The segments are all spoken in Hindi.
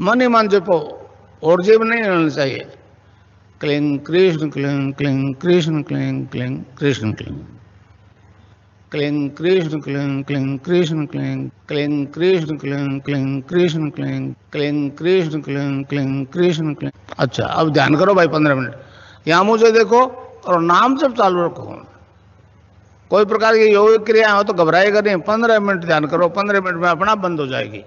मन ही मन जपो, और जीव नहीं होना चाहिए। Cling Krishna cling cling Krishna cling cling Krishna cling cling Krishna cling cling Krishna cling cling Krishna cling cling Krishna cling cling Krishna cling cling Krishna cling. अच्छा, अब ध्यान करो भाई 15 मिनट। यहां मुझे देखो और नाम जब चालू रखो। कोई प्रकार की योग क्रिया हो तो घबराएगा नहीं। 15 मिनट ध्यान करो, 15 मिनट में अपना बंद हो जाएगी।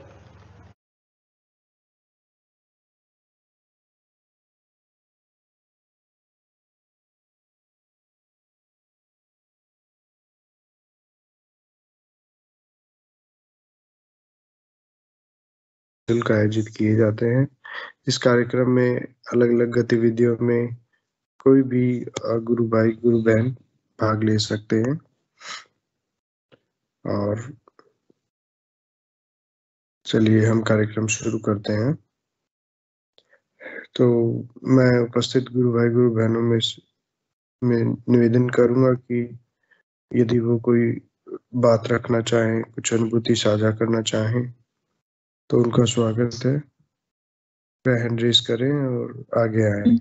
का आयोजित किए जाते हैं। इस कार्यक्रम में अलग अलग गतिविधियों में कोई भी गुरु भाई गुरु बहन भाग ले सकते हैं। और चलिए हम कार्यक्रम शुरू करते हैं। तो मैं उपस्थित गुरु भाई गुरु बहनों में निवेदन करूंगा कि यदि वो कोई बात रखना चाहें, कुछ अनुभूति साझा करना चाहें, तो उनका स्वागत है। हैंड रेज करें और आगे आए।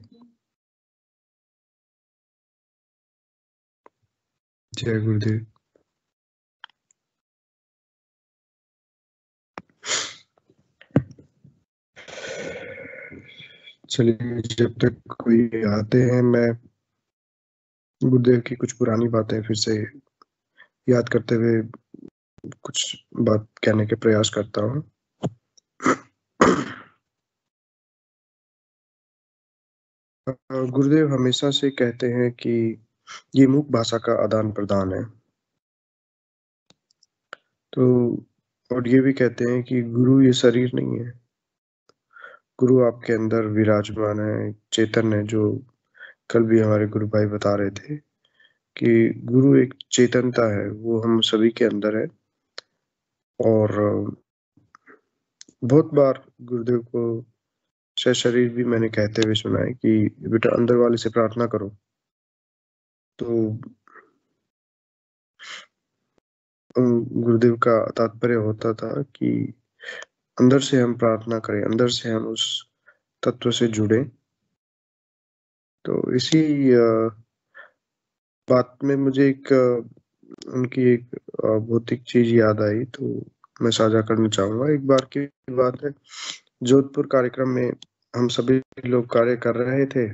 जय गुरुदेव। चलिए, जब तक कोई आते हैं, मैं गुरुदेव की कुछ पुरानी बातें फिर से याद करते हुए कुछ बात कहने के प्रयास करता हूँ। गुरुदेव हमेशा से कहते हैं कि ये मूक भाषा का आदान प्रदान है। तो और ये भी कहते हैं कि गुरु ये शरीर नहीं है, गुरु आपके अंदर विराजमान है, चेतन है। जो कल भी हमारे गुरु भाई बता रहे थे कि गुरु एक चेतनता है, वो हम सभी के अंदर है। और बहुत बार गुरुदेव को शायद शरीर भी मैंने कहते हुए सुना है कि बेटा अंदर वाले से प्रार्थना करो। तो गुरुदेव का तात्पर्य होता था कि अंदर से हम प्रार्थना करें, अंदर से हम उस तत्व से जुड़े। तो इसी बात में मुझे उनकी एक भौतिक चीज याद आई, तो मैं साझा करना चाहूंगा। एक बार की बात है, जोधपुर कार्यक्रम में हम सभी लोग कार्य कर रहे थे।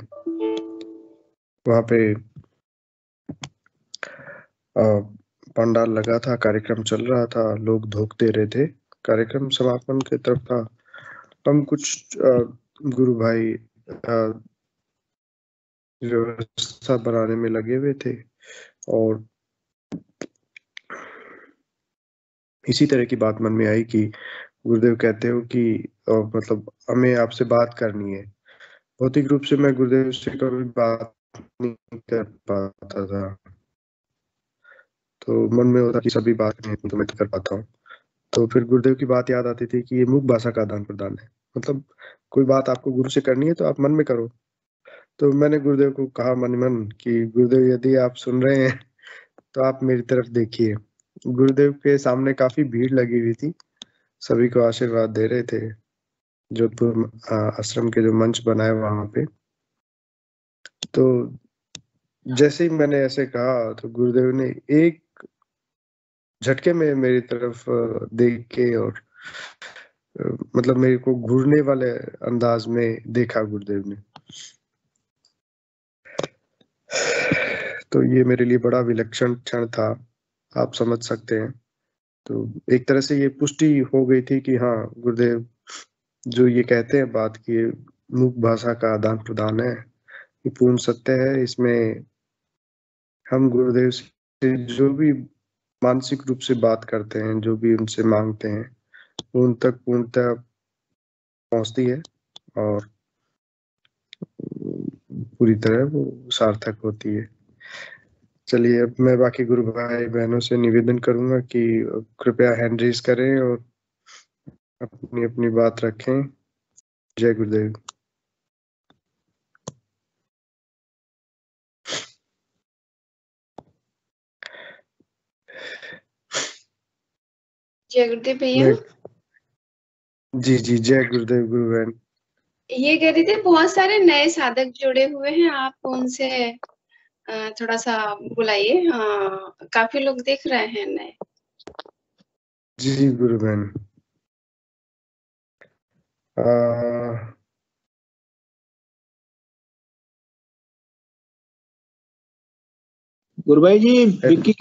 वहां पे पंडाल लगा था, कार्यक्रम चल रहा था, लोग धूप दे रहे थे, कार्यक्रम समापन की तरफ था। हम कुछ गुरु भाई व्यवस्था बनाने में लगे हुए थे। और इसी तरह की बात मन में आई कि गुरुदेव कहते हो कि मतलब हमें आपसे बात करनी है। भौतिक रूप से मैं गुरुदेव से कभी बात नहीं कर पाता था, तो मन में होता कि सभी बात नहीं तो मैं तो कर पाता हूँ। तो फिर गुरुदेव की बात याद आती थी कि ये मूक भाषा का आदान प्रदान है। मतलब कोई बात आपको गुरु से करनी है तो आप मन में करो। तो मैंने गुरुदेव को कहा मन मन कि गुरुदेव यदि आप सुन रहे हैं तो आप मेरी तरफ देखिए। गुरुदेव के सामने काफी भीड़ लगी हुई थी, सभी को आशीर्वाद दे रहे थे। जोधपुर आश्रम के जो मंच बनाए वहां पे, तो जैसे ही मैंने ऐसे कहा तो गुरुदेव ने एक झटके में मेरी तरफ देख के और मतलब मेरे को घूरने वाले अंदाज में देखा गुरुदेव ने। तो ये मेरे लिए बड़ा विलक्षण क्षण था, आप समझ सकते हैं। तो एक तरह से ये पुष्टि हो गई थी कि हाँ, गुरुदेव जो ये कहते हैं बात की ये मूक भाषा का आदान प्रदान है, ये पूर्ण सत्य है। इसमें हम गुरुदेव से जो भी मानसिक रूप से बात करते हैं, जो भी उनसे मांगते हैं, वो उन तक पूर्णतः पहुंचती है और पूरी तरह वो सार्थक होती है। चलिए, अब मैं बाकी गुरु भाई बहनों से निवेदन करूंगा कि कृपया हैंड रेज करें और अपनी अपनी बात रखें। जय गुरुदेव। जय गुरुदेव भैया। मैं जी जी, जय गुरुदेव गुरुबहन। ये कह रही थी बहुत सारे नए साधक जुड़े हुए हैं, आप उनसे थोड़ा सा बुलाइए। काफी लोग दिख रहे हैं नए। जी जी गुरुबहन। गुरुभाई जी, मिक्की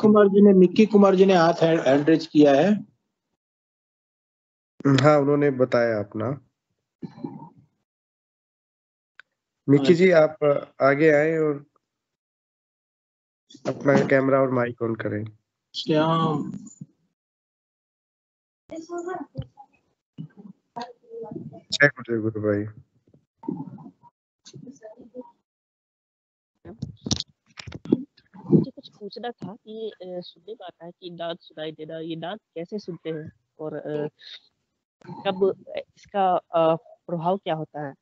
कुमार जी ने हाथ हैंड रेज किया है। हाँ, उन्होंने बताया अपना। मिक्की जी, आप आगे आए और अपना कैमरा और माइक ऑन करें। श्याम, जय गुरुदेव गुरुभाई। मुझे कुछ पूछना था कि सुनने में आता है कि नाद सुनाई देना, ये नाद कैसे सुनते हैं और कब इसका प्रभाव क्या होता है?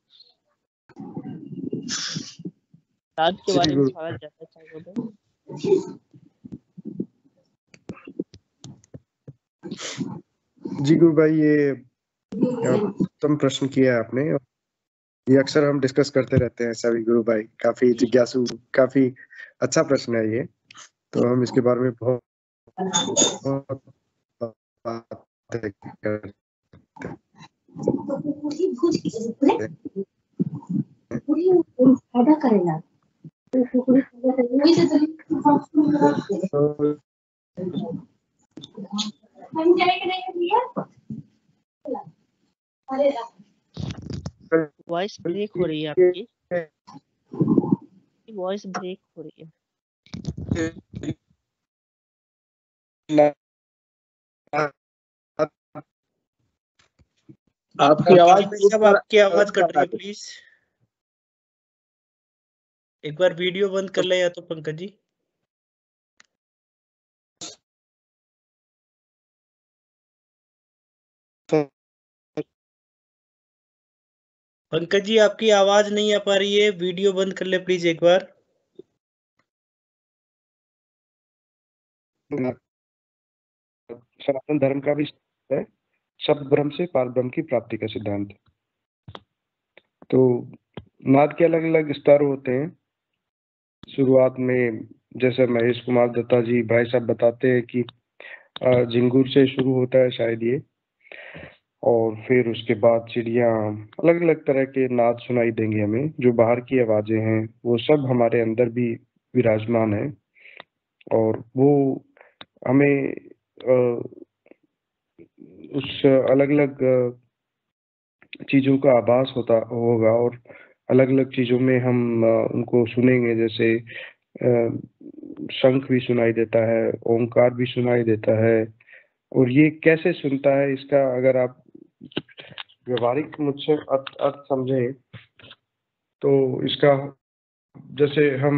नाद के जी बारे में गुरु थोड़ा जानना चाहूंगा मैं। जी गुरुभाई, ये उत्तम प्रश्न किया है आपने। ये अक्सर हम डिस्कस करते रहते हैं सभी गुरु भाई। काफी जिज्ञासु, काफी अच्छा प्रश्न है ये। तो हम इसके बारे में बहुत बातें करते हैं। वॉइस ब्रेक हो रही है आपकी, वॉइस ब्रेक हो रही है। आपकी आवाज आपकी आवाज कट रही है, प्लीज एक बार वीडियो बंद कर ले या तो पंकज जी। पंकज जी, आपकी आवाज नहीं आ पा रही है, वीडियो बंद कर ले प्लीज एक बार। सनातन धर्म का भी है शब्द ब्रह्म से पार ब्रह्म की प्राप्ति का सिद्धांत। तो नाद के अलग अलग स्तर होते हैं। शुरुआत में जैसे महेश कुमार दत्ता जी भाई साहब बताते हैं कि झिंगुर से शुरू होता है शायद ये, और फिर उसके बाद चिड़िया, अलग अलग तरह के नाद सुनाई देंगे हमें। जो बाहर की आवाजें हैं वो सब हमारे अंदर भी विराजमान है, और वो हमें उस अलग अलग चीजों का आभास होता होगा, और अलग अलग चीजों में हम उनको सुनेंगे। जैसे शंख भी सुनाई देता है, ओंकार भी सुनाई देता है। और ये कैसे सुनता है, इसका अगर आप व्यवहारिक मुझसे अर्थ समझें तो इसका, जैसे हम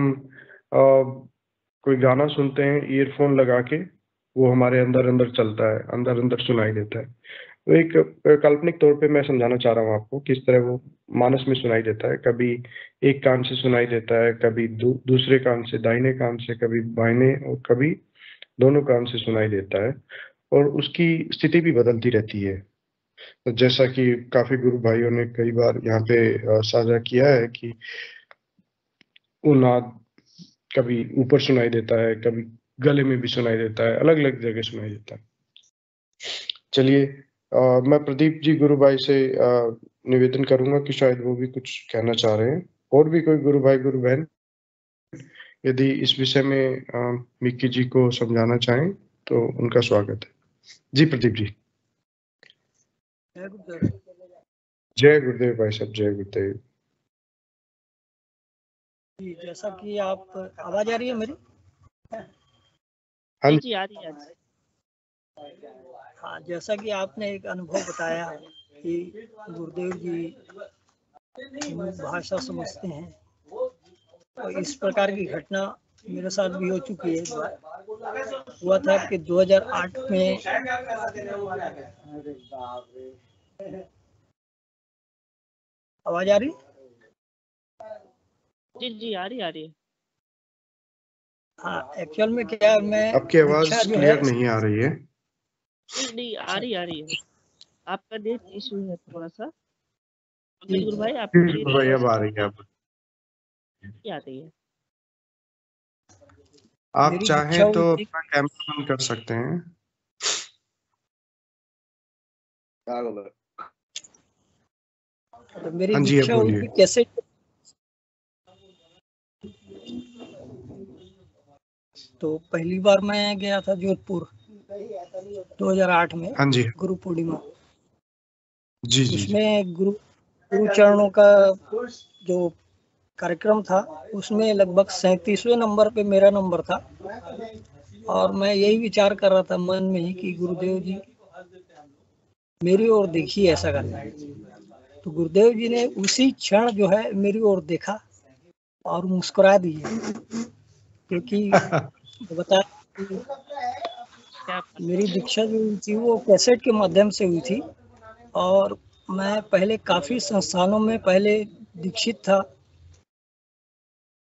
कोई गाना सुनते हैं ईयरफोन लगा के, वो हमारे अंदर अंदर चलता है, अंदर अंदर सुनाई देता है। तो एक काल्पनिक तौर पे मैं समझाना चाह रहा हूँ आपको किस तरह वो मानस में सुनाई देता है। कभी एक कान से सुनाई देता है, कभी दूसरे कान से, दाहिने कान से, कभी बाइने, और कभी दोनों कान से सुनाई देता है। और उसकी स्थिति भी बदलती रहती है। तो जैसा कि काफी गुरु भाइयों ने कई बार यहाँ पे साझा किया है कि वो नाद कभी ऊपर सुनाई देता है, कभी गले में भी सुनाई देता है, अलग अलग जगह सुनाई देता है। चलिए, मैं प्रदीप जी गुरु भाई से निवेदन करूंगा कि शायद वो भी कुछ कहना चाह रहे हैं। और भी कोई गुरु भाई गुरु बहन यदि इस विषय में मिक्की जी को समझाना चाहें तो उनका स्वागत है। जी प्रदीप जी। जय गुरुदेव भाई साहब, जय गुरुदेव जी। जैसा कि आप, आवाज आ रही है मेरी? हाँ जी आ रही है। हाँ, जैसा कि आपने एक अनुभव बताया कि गुरुदेव जी भाषा समझते हैं, तो इस प्रकार की घटना मेरे साथ भी हो चुकी है। एक बार हुआ था कि 2008 में आवाज आ रही? जी आ रही है। हाँ, एक्चुअल में क्या, मैं आपकी आवाज क्लियर नहीं आ रही है। नहीं आ रही है। आपका नेट इशू है थोड़ा सा। जी, गुरु भाई आपको मेरी भाई अब आ रही है, अब क्या आती है? आप मेरी चाहें दीक्षा तो हुई थी। अपना कैमरा बंद कर सकते हैं। तो मेरी हाँ जी, अब दीक्षा हुई बोलिए। थी कैसे। तो पहली बार मैं गया था जोधपुर 2008 में, हाँ जी गुरु पूर्णिमा। जी जी जी। उसमें गुरु चरणों का जो कार्यक्रम था, उसमें लगभग 37वें नंबर पे मेरा नंबर था। और मैं यही विचार कर रहा था मन में ही कि गुरुदेव जी मेरी ओर देखिए ऐसा करना है। तो गुरुदेव जी ने उसी क्षण जो है मेरी ओर देखा और मुस्कुरा दिए, क्योंकि बता क्या मेरी दीक्षा जो हुई थी वो कैसेट के माध्यम से हुई थी। और मैं पहले काफी संस्थानों में पहले दीक्षित था।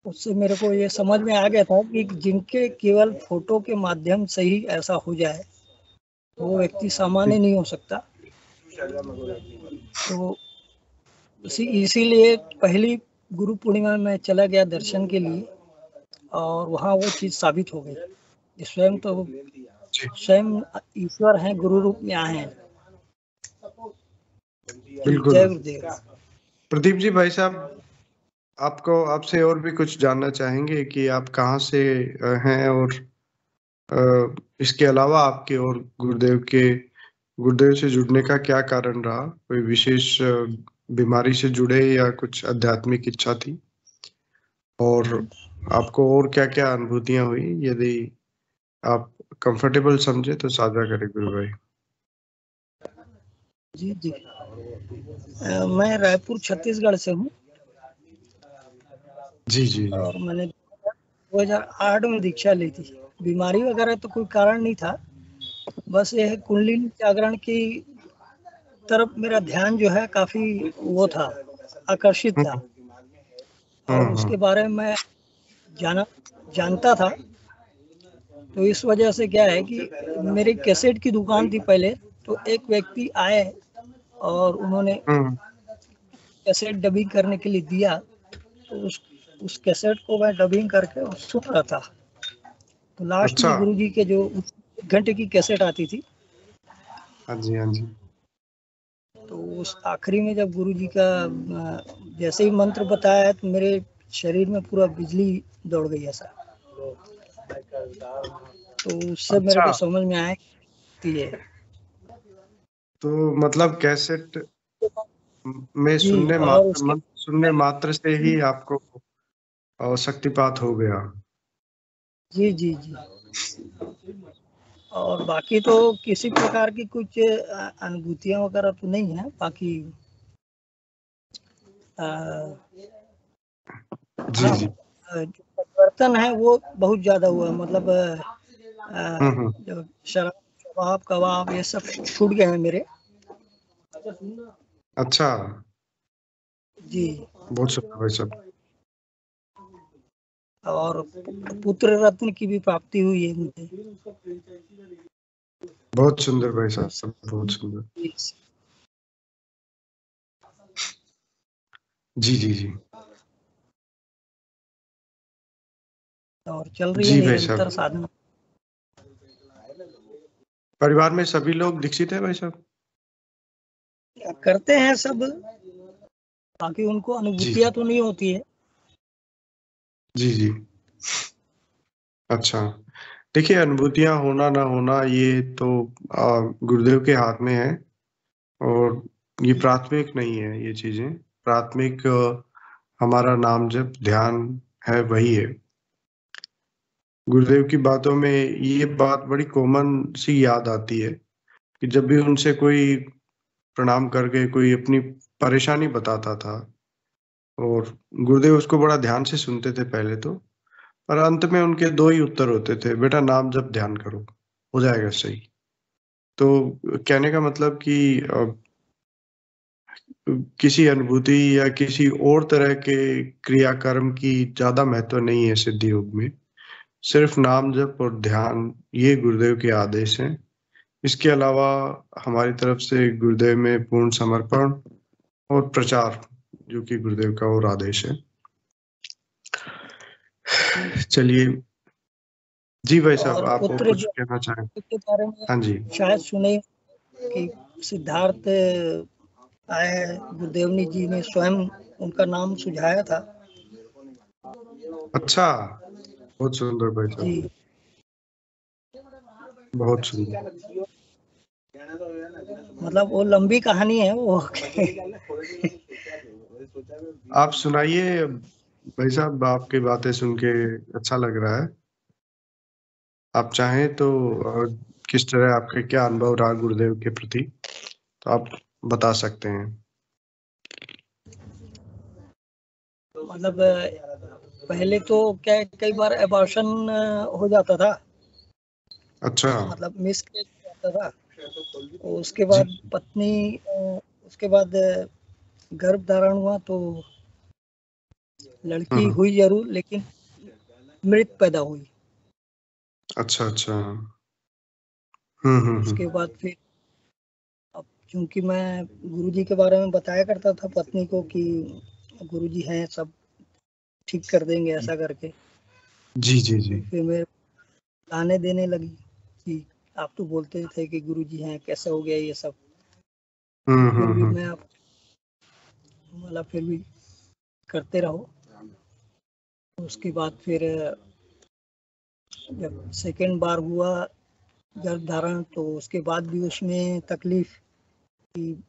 उससे मेरे को ये समझ में आ गया था कि जिनके केवल फोटो के माध्यम से ही ऐसा हो जाए, वो व्यक्ति सामान्य नहीं हो सकता। तो इसीलिए पहली गुरु पूर्णिमा में मैं चला गया दर्शन के लिए, और वहाँ वो चीज साबित हो गई। स्वयं ईश्वर हैं, गुरु रूप में आए हैं। बिल्कुल। जय गुरुदेव। प्रदीप जी, भाई साहब आपको आपसे और भी कुछ जानना चाहेंगे कि आप कहाँ से हैं, और इसके अलावा आपके और गुरुदेव से जुड़ने का क्या कारण रहा? कोई विशेष बीमारी से जुड़े या कुछ आध्यात्मिक इच्छा थी? और आपको और क्या क्या अनुभूतियां हुई? यदि आप कंफर्टेबल समझे तो साझा करें गुरु भाई। जी जी। मैं रायपुर छत्तीसगढ़ से हूँ। जी जी जी। और मैंने 2008 में दीक्षा ली थी। बीमारी वगैरह तो कोई कारण नहीं था, बस यह कुंडलिनी जागरण की तरफ मेरा ध्यान जो है काफी वो था, आकर्षित था। और उसके बारे में मैं जानता था। तो इस वजह से क्या है कि मेरी कैसेट की दुकान थी पहले, तो एक व्यक्ति आए और उन्होंने कैसेट डबिंग करने के लिए दिया। तो उस कैसेट को मैं डबिंग करके सुन रहा था। तो लास्ट अच्छा। में गुरुजी के जो 1 घंटे की कैसेट आती थी, हाँ जी हाँ जी। तो उस आखिरी में जब गुरुजी का जैसे ही मंत्र बताया, तो मेरे शरीर में पूरा बिजली दौड़ गई ऐसा। तो उससे मेरे को अच्छा, समझ में आया कि ये तो मतलब कैसेट में जी। और उसके सुनने मात्र से ही आपको शक्तिपात हो गया? जी जी जी। और बाकी तो किसी प्रकार की कुछ अनुभूतियां वगैरह तो नहीं है। बाकी जी हाँ, जी। जो परिवर्तन है वो बहुत ज्यादा हुआ। मतलब जो शराब कबाब ये सब छूट गए हैं मेरे। अच्छा, जी। बहुत शुक्रिया भाई साहब। और पुत्र रत्न की भी प्राप्ति हुई है मुझे। बहुत सुंदर भाई साहब, सब बहुत सुंदर। जी जी जी। और चल रही है जी भाई निरंतर साहब, साधना। परिवार में सभी लोग दीक्षित है भाई साहब? करते हैं सब, बाकी उनको जी अनुभूतियां तो नहीं होती है। जी जी। अच्छा, देखिए अनुभूतियां होना ना होना ये तो गुरुदेव के हाथ में है, और ये प्राथमिक नहीं है। ये चीजें प्राथमिक हमारा नाम जप ध्यान है, वही है। गुरुदेव की बातों में ये बात बड़ी कॉमन सी याद आती है कि जब भी उनसे कोई प्रणाम करके कोई अपनी परेशानी बताता था, और गुरुदेव उसको बड़ा ध्यान से सुनते थे पहले तो, और अंत में उनके दो ही उत्तर होते थे, बेटा नाम जप ध्यान करो, हो जाएगा सही। तो कहने का मतलब कि किसी अनुभूति या किसी और तरह के क्रियाकर्म की ज्यादा महत्व नहीं है सिद्धि योग में। सिर्फ नाम जप और ध्यान, ये गुरुदेव के आदेश हैं। इसके अलावा हमारी तरफ से गुरुदेव में पूर्ण समर्पण और प्रचार, जो कि गुरुदेव का और आदेश है। चलिए जी भाई साहब, और आप और पुत्र कुछ कहना चाहें? के बारे में हाँ जी। शायद सुने कि सिद्धार्थ आए, गुरुदेवनी जी ने स्वयं उनका नाम सुझाया था। अच्छा, बहुत सुंदर भाई साहब, जी, बहुत सुंदर। मतलब वो लंबी कहानी है वो। आप सुनाइए भाई साहब, आपकी बातें सुन के अच्छा लग रहा है। आप चाहें तो किस तरह आपके क्या अनुभव रहा गुरुदेव के प्रति, तो आप बता सकते हैं। मतलब पहले तो क्या कई बार एबॉर्शन हो जाता था, अच्छा। मतलब मिस हो जाता था। तो उसके जी। बाद पत्नी उसके बाद गर्भ धारण हुआ तो लड़की हम्म। हुई जरूर, लेकिन मृत पैदा हुई। अच्छा अच्छा। उसके बाद फिर अब क्योंकि मैं गुरुजी के बारे में बताया करता था पत्नी को कि गुरुजी हैं, सब ठीक कर देंगे ऐसा करके। जी जी जी। तो फिर मेरे लाने देने लगी कि आप तो बोलते थे कि गुरुजी हैं, कैसे हो गया ये सब। तो फिर भी मैं आप मतलब फिर भी करते रहो। उसके बाद फिर जब सेकेंड बार हुआ गर्भ धारण, तो उसके बाद भी उसमें तकलीफ की।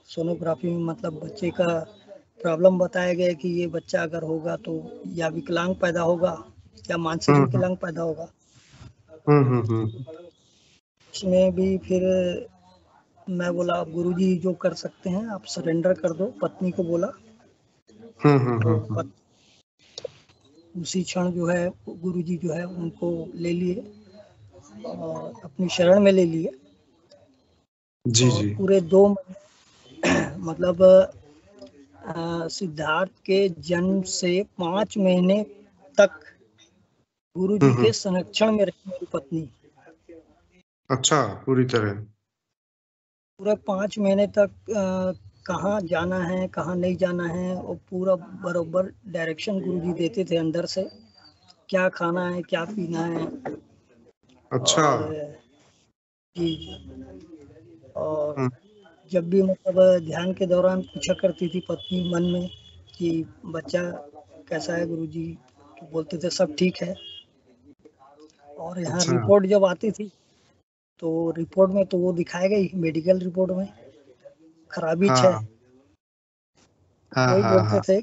सोनोग्राफी में मतलब बच्चे का प्रॉब्लम बताया गया कि ये बच्चा अगर होगा तो या विकलांग पैदा होगा या मानसिक विकलांग पैदा होगा। उसमें भी फिर मैं बोला गुरुजी जो कर सकते हैं आप सरेंडर कर दो, पत्नी को बोला। तो उसी क्षण जो है गुरुजी जो है उनको ले लिए और अपनी शरण में ले लिए। जी और जी। पूरे 2 मतलब सिद्धार्थ के जन्म से 5 महीने तक गुरुजी के संरक्षण में रही मेरी पत्नी। अच्छा, पूरी तरह। पूरे 5 महीने तक कहाँ जाना है कहाँ नहीं जाना है वो पूरा बरोबर डायरेक्शन गुरुजी देते थे अंदर से, क्या खाना है क्या पीना है। अच्छा। और जी, और जब भी मतलब ध्यान के दौरान पूछा करती थी पत्नी मन में कि बच्चा कैसा है गुरुजी, तो बोलते थे सब ठीक है। और यहाँ अच्छा। रिपोर्ट जब आती थी तो रिपोर्ट में तो वो दिखाएगा ही, मेडिकल रिपोर्ट में खराबी है। हाँ हाँ वही हाँ बोलते हाँ। थे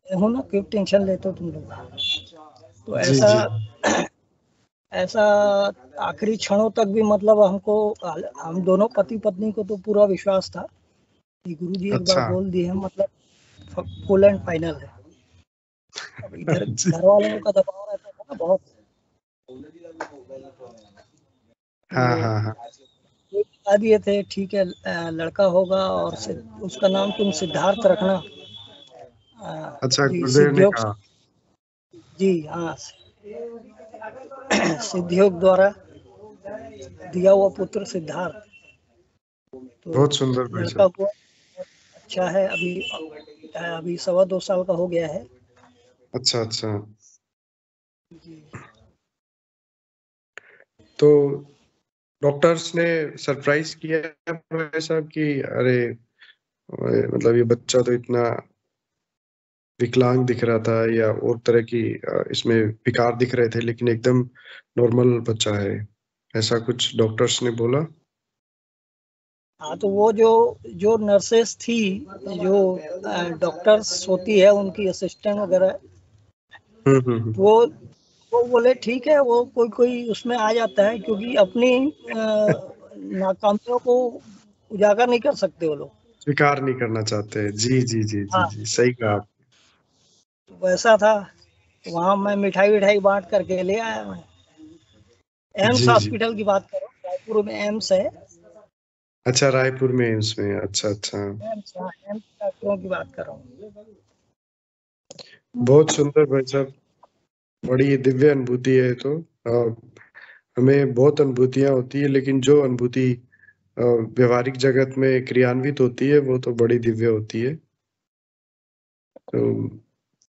हो ना, क्यों टेंशन लेते हो तुम लोग। तो जी ऐसा जी। ऐसा आखिरी क्षणों तक भी मतलब हमको, हम दोनों पति पत्नी को तो पूरा विश्वास था कि गुरुजी एक बार अच्छा। बोल दिए हम मतलब फुल एंड फाइनल है। अब इधर जी। घर वालों का दबाव रहता था ना बहुत। हाँ तो हाँ हाँ। ये बता दिए थे ठीक है लड़का होगा और उसका नाम तुम सिद्धार्थ रखना। अच्छा, जी गुरुदेव ने सिद्धियोग, कहा। जी हाँ, सिद्धियोग द्वारा दिया हुआ पुत्र सिद्धार्थ। तो बहुत सुंदर भाई लड़का साहब। हुआ, अच्छा है। अभी 2.25 साल का हो गया है। अच्छा अच्छा। जी। तो डॉक्टर्स ने सरप्राइज किया भाई साहब कि अरे मतलब ये बच्चा तो इतना विकलांग दिख रहा था, या और तरह की इसमें विकार दिख रहे थे, लेकिन एकदम नॉर्मल बच्चा है, ऐसा कुछ डॉक्टर्स ने बोला? हाँ, तो वो जो जो नर्सेस थी, जो डॉक्टर्स होती है उनकी असिस्टेंट वगैरह, हम्म। वो बोले ठीक है, वो कोई कोई उसमें आ जाता है क्योंकि अपनी नाकामियों को उजागर नहीं कर सकते वो लोग। स्वीकार नहीं करना चाहते। जी जी जी जी हाँ, जी, सही कहा आप। तो वैसा था। वहाँ मैं मिठाई विठाई बांट करके ले आया मैं। एम्स जी जी। हॉस्पिटल की बात करो, रायपुर में एम्स है। अच्छा, रायपुर में एम्स में, अच्छा अच्छा। एम्स, हाँ, एम्स डॉक्टरों की बात कर रहा हूँ। बहुत सुंदर भाई साहब, बड़ी दिव्य अनुभूति है। तो हमें बहुत अनुभूतियां होती है, लेकिन जो अनुभूति व्यवहारिक जगत में क्रियान्वित होती है वो तो बड़ी दिव्य होती है। तो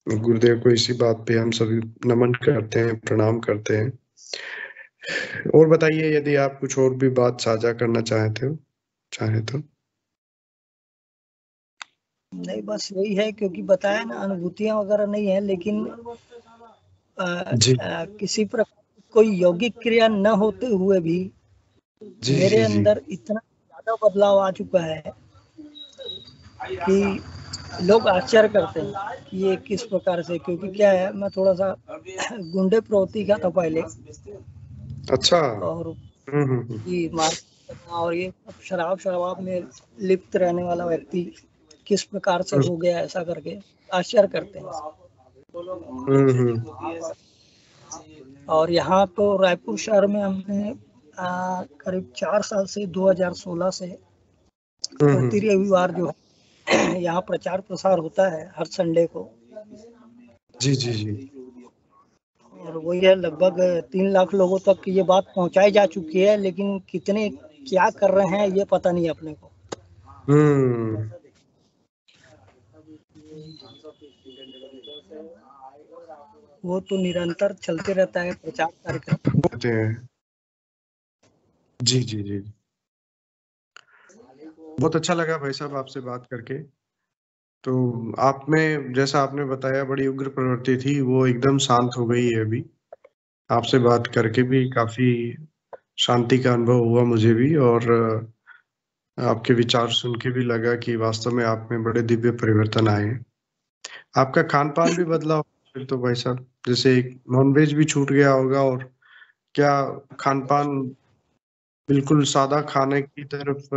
गुरुदेव को इसी बात पे हम सभी नमन करते हैं, प्रणाम करते हैं। और बताइए, यदि आप कुछ और भी बात साझा करना चाहे तो। नहीं, बस वही है, क्योंकि बताया ना, अनुभूतियां वगैरह नहीं है, लेकिन जी किसी प्रकार कोई यौगिक क्रिया न होते हुए भी जी मेरे जी जी अंदर इतना ज्यादा बदलाव आ चुका है कि लोग आश्चर्य करते हैं कि ये किस प्रकार से। क्योंकि क्या है, मैं थोड़ा सा गुंडे प्रवृत्ति का था पहले, अच्छा। और हम्म। ये मार और ये शराब में लिप्त रहने वाला व्यक्ति किस प्रकार से हो गया ऐसा करके आश्चर्य करते हैं। और यहाँ तो रायपुर शहर में हमने करीब 4 साल से 2016 से प्रति रविवार जो है यहाँ प्रचार प्रसार होता है हर संडे को। जी जी जी। और वही है, लगभग 3 लाख लोगों तक ये बात पहुंचाई जा चुकी है, लेकिन कितने क्या कर रहे हैं ये पता नहीं अपने को। वो तो निरंतर चलते रहता है प्रचार कार्यक्रम। जी जी जी। बहुत अच्छा लगा भाई साहब आपसे बात करके। तो आप में, जैसा आपने बताया, बड़ी उग्र प्रवृत्ति थी, वो एकदम शांत हो गई है अभी। आपसे बात करके भी काफी शांति का अनुभव हुआ मुझे भी, और आपके विचार सुन के भी लगा कि वास्तव में आप में बड़े दिव्य परिवर्तन आए हैं। आपका खान पान भी बदला होगा फिर तो भाई साहब, जैसे नॉनवेज भी छूट गया होगा, और क्या खान पान बिल्कुल सादा खाने की तरफ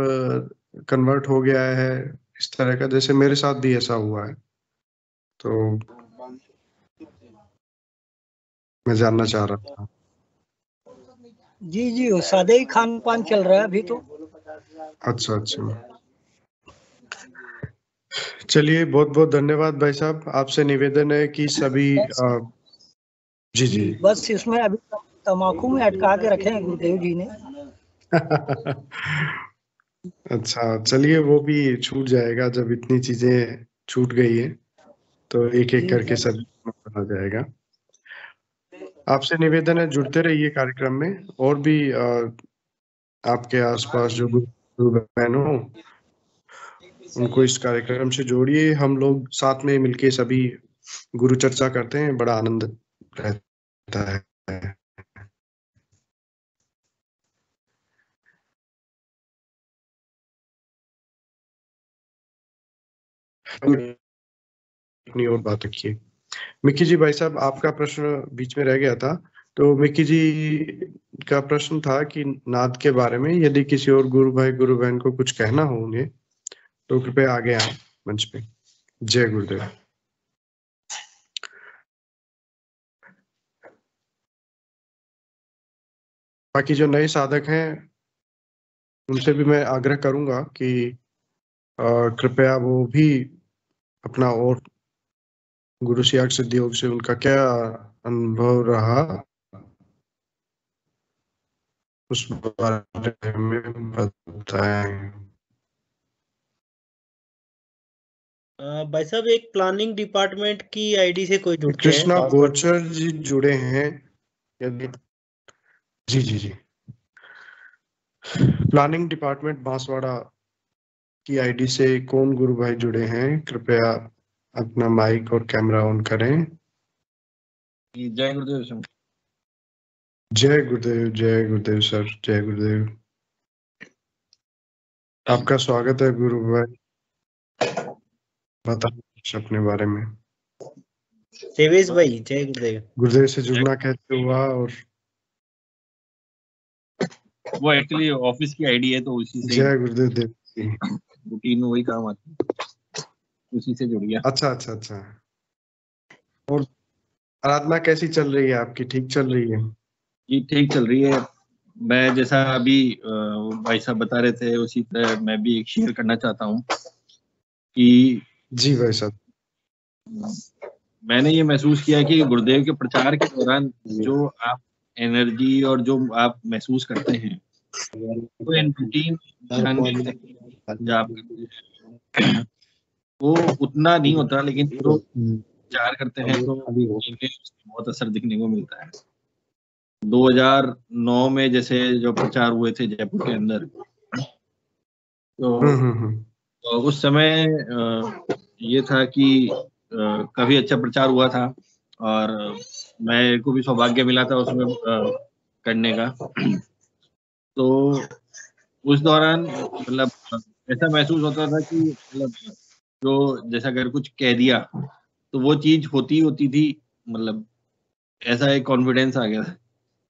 कन्वर्ट हो गया है इस तरह का? जैसे मेरे साथ भी ऐसा हुआ है, तो मैं जानना चाह रहा था। जी जी, वो सादे ही खान पान चल रहा है अभी तो। अच्छा अच्छा, चलिए बहुत बहुत धन्यवाद भाई साहब। आपसे निवेदन है कि सभी जी जी बस इसमें अभी तम्बाकू में अटका के रखे हैं गुरुदेव जी ने। अच्छा, चलिए वो भी छूट जाएगा जब इतनी चीजें छूट गई है, तो एक एक करके सब आ जाएगा। आपसे निवेदन है, जुड़ते रहिए कार्यक्रम में, और भी आपके आसपास जो गुरु बहन हो उनको इस कार्यक्रम से जोड़िए। हम लोग साथ में मिलके सभी गुरु चर्चा करते हैं, बड़ा आनंद रहता है। अपनी और बात रखिए। मिक्की जी, भाई साहब आपका प्रश्न बीच में रह गया था, तो मिक्की जी का प्रश्न था कि नाद के बारे में यदि किसी और गुरु भाई गुरु बहन को कुछ कहना हो उन्हें, तो कृपया आगे आए मंच पे। जय गुरुदेव। बाकी जो नए साधक हैं उनसे भी मैं आग्रह करूंगा कि कृपया वो भी अपना, और गुरु सियाग सिद्धि योग से उनका क्या अनुभव रहा उस बारे में बताएं। भाई साहब, एक प्लानिंग डिपार्टमेंट की आईडी से कोई जुड़ते हैं। कृष्णा गोचर जी जुड़े हैं यदि? जी जी जी। प्लानिंग डिपार्टमेंट बांसवाड़ा की आईडी से कौन गुरु भाई जुड़े हैं? कृपया अपना माइक और कैमरा ऑन करें। जय गुरुदेव सर। जय गुरुदेव, जय गुरुदेव सर, जय गुरुदेव। आपका स्वागत है गुरु भाई, बताइए अपने बारे में। देवेश भाई, जय गुरुदेव। गुरुदेव से जुड़ना कैसे हुआ? और वो एक्चुअली ऑफिस की आईडी है, तो उसी से जय गुरुदेव देव जी। रूटीन में वही काम आती है, उसी से जुड़ गया। अच्छा अच्छा अच्छा। और आराधना कैसी चल रही है आपकी? ठीक चल रही है? जी ठीक चल रही है। मैं जैसा अभी भाई साहब बता रहे थे, उसी तरह मैं भी एक शेयर करना चाहता हूँ कि जी भाई साहब, मैंने ये महसूस किया कि गुरुदेव के प्रचार के दौरान जो आप एनर्जी और जो आप महसूस करते हैं वो इन रूटीन ध्यान के जाप करते हैं वो उतना नहीं होता, लेकिन जो विचार करते हैं तो इनमें बहुत असर दिखने को मिलता है। 2009 में जैसे जो प्रचार हुए थे जयपुर के अंदर, तो उस समय ये था कि काफी अच्छा प्रचार हुआ था और मैं को भी सौभाग्य मिला था उसमें करने का। तो उस दौरान मतलब ऐसा महसूस होता था कि मतलब जो जैसा अगर कुछ कह दिया तो वो चीज होती थी, मतलब ऐसा एक कॉन्फिडेंस आ गया था।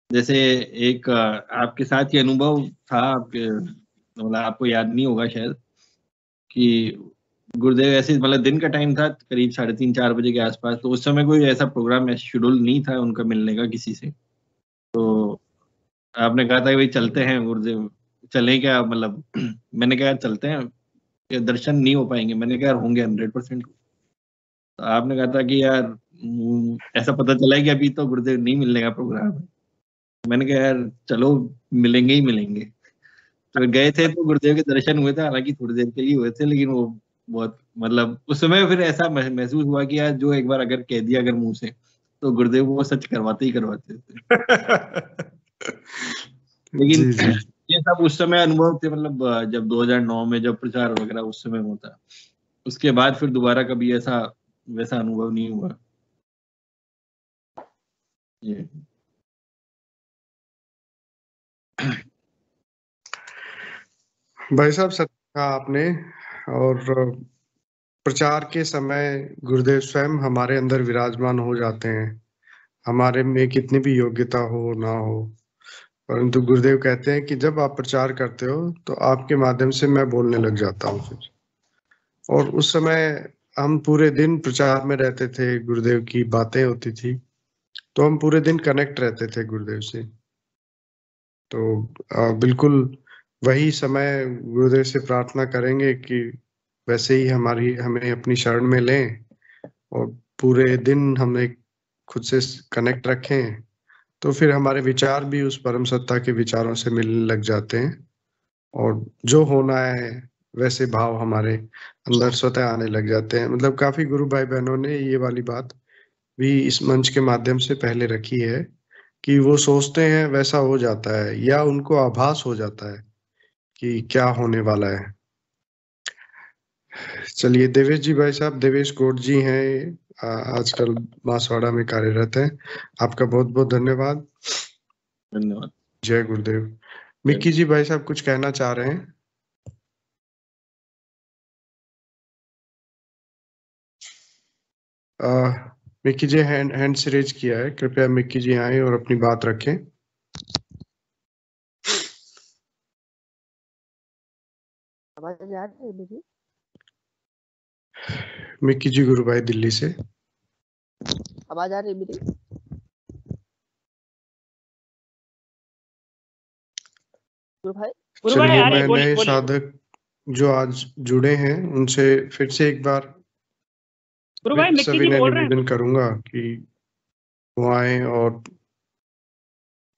जैसे एक आपके साथ ये अनुभव था, आपके मतलब आपको याद नहीं होगा शायद, कि गुरुदेव ऐसे मतलब दिन का टाइम था करीब 3:30-4 बजे के आसपास, तो उस समय कोई ऐसा प्रोग्राम शेड्यूल नहीं था उनका मिलने का किसी से। तो आपने कहा था कि भाई चलते हैं गुरुदेव, चले क्या, मतलब मैंने कहा चलते हैं, दर्शन नहीं हो पाएंगे, मैंने कहा होंगे 100%। तो आपने कहा था कि यार ऐसा पता चला है कि अभी तो गुरुदेव नहीं मिलने का प्रोग्राम है। मैंने कहा यार चलो मिलेंगे ही मिलेंगे। तो गए थे तो गुरुदेव के दर्शन हुए थे, हालांकि थोड़ी देर के लिए हुए थे, लेकिन वो बहुत मतलब उस समय फिर ऐसा महसूस हुआ कि यार जो एक बार अगर कह दिया अगर मुंह से तो गुरुदेव वो सच करवाते ही करवाते थे। लेकिन ये सब उस समय अनुभव थे, मतलब जब 2009 में जब प्रचार वगैरह उस समय होता, उसके बाद फिर दोबारा कभी ऐसा वैसा अनुभव नहीं हुआ। ये भाई साहब सच कहा आपने। और प्रचार के समय गुरुदेव स्वयं हमारे अंदर विराजमान हो जाते हैं, हमारे में कितनी भी योग्यता हो ना हो, परंतु गुरुदेव कहते हैं कि जब आप प्रचार करते हो तो आपके माध्यम से मैं बोलने लग जाता हूँ फिर। और उस समय हम पूरे दिन प्रचार में रहते थे, गुरुदेव की बातें होती थी, तो हम पूरे दिन कनेक्ट रहते थे गुरुदेव से। तो बिल्कुल वही समय गुरुदेव से प्रार्थना करेंगे कि वैसे ही हमें अपनी शरण में लें और पूरे दिन हमें खुद से कनेक्ट रखें, तो फिर हमारे विचार भी उस परम सत्ता के विचारों से मिलने लग जाते हैं और जो होना है वैसे भाव हमारे अंदर स्वतः आने लग जाते हैं। मतलब काफी गुरु भाई बहनों ने ये वाली बात भी इस मंच के माध्यम से पहले रखी है कि वो सोचते हैं वैसा हो जाता है, या उनको आभास हो जाता है कि क्या होने वाला है। चलिए देवेश जी, भाई साहब देवेश गौड़ जी हैं, आजकल बांसवाड़ा में कार्यरत हैं। आपका बहुत बहुत धन्यवाद। धन्यवाद। जय गुरुदेव। मिक्की जी भाई साहब कुछ कहना चाह रहे हैं? मिक्की जी हैंड से रेज किया है, कृपया मिक्की जी आए और अपनी बात रखें। आवाज आ रही है मेरी? मिक्की जी गुरु भाई दिल्ली से। आवाज आ रही है मेरी? गुरु भाई चलिए मैं नए साधक जो आज जुड़े हैं उनसे फिर से एक बार सविनय निवेदन करूंगा कि वो आए और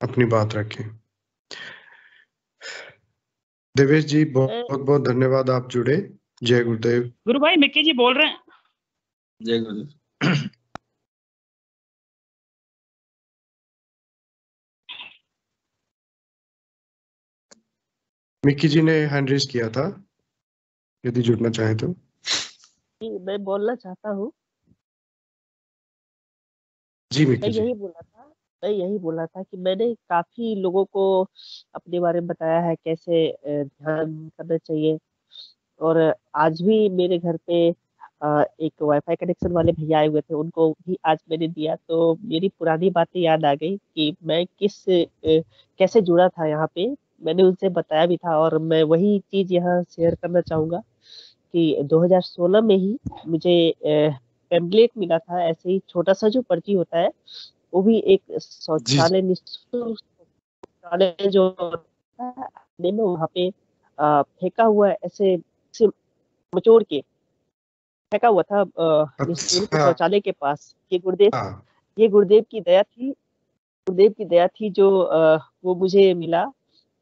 अपनी बात रखें। देवेश जी बहुत बहुत धन्यवाद, आप जुड़े। जय गुरुदेव। गुरु भाई मिक्की जी बोल रहे हैं। जय गुरुदेव। मिक्की जी ने हैंड रेज किया था, यदि जुड़ना चाहे तो। मैं बोलना चाहता हूँ। जी मिक्की जी। मैं यही बोला था कि मैंने काफी लोगों को अपने बारे में बताया है कैसे ध्यान करना चाहिए। और आज भी मेरे घर पे एक वाईफाई कनेक्शन वाले भैया आए हुए थे, उनको भी आज मैंने दिया, तो मेरी पुरानी बातें याद आ गई कि मैं कैसे जुड़ा था यहाँ पे। मैंने उनसे बताया भी था और मैं वही चीज यहाँ शेयर करना चाहूंगा कि 2016 में ही मुझे पेम्पलेट मिला था, ऐसे ही छोटा सा जो पर्ची होता है, वो भी एक शौचालय निःशुल्क शौचालय जो होता है में वहाँ पे फेंका हुआ है, ऐसे मचोड़ के फेंका हुआ था निःशुल्क शौचालय के पास। ये गुरुदेव की दया थी। गुरुदेव की दया थी जो वो मुझे मिला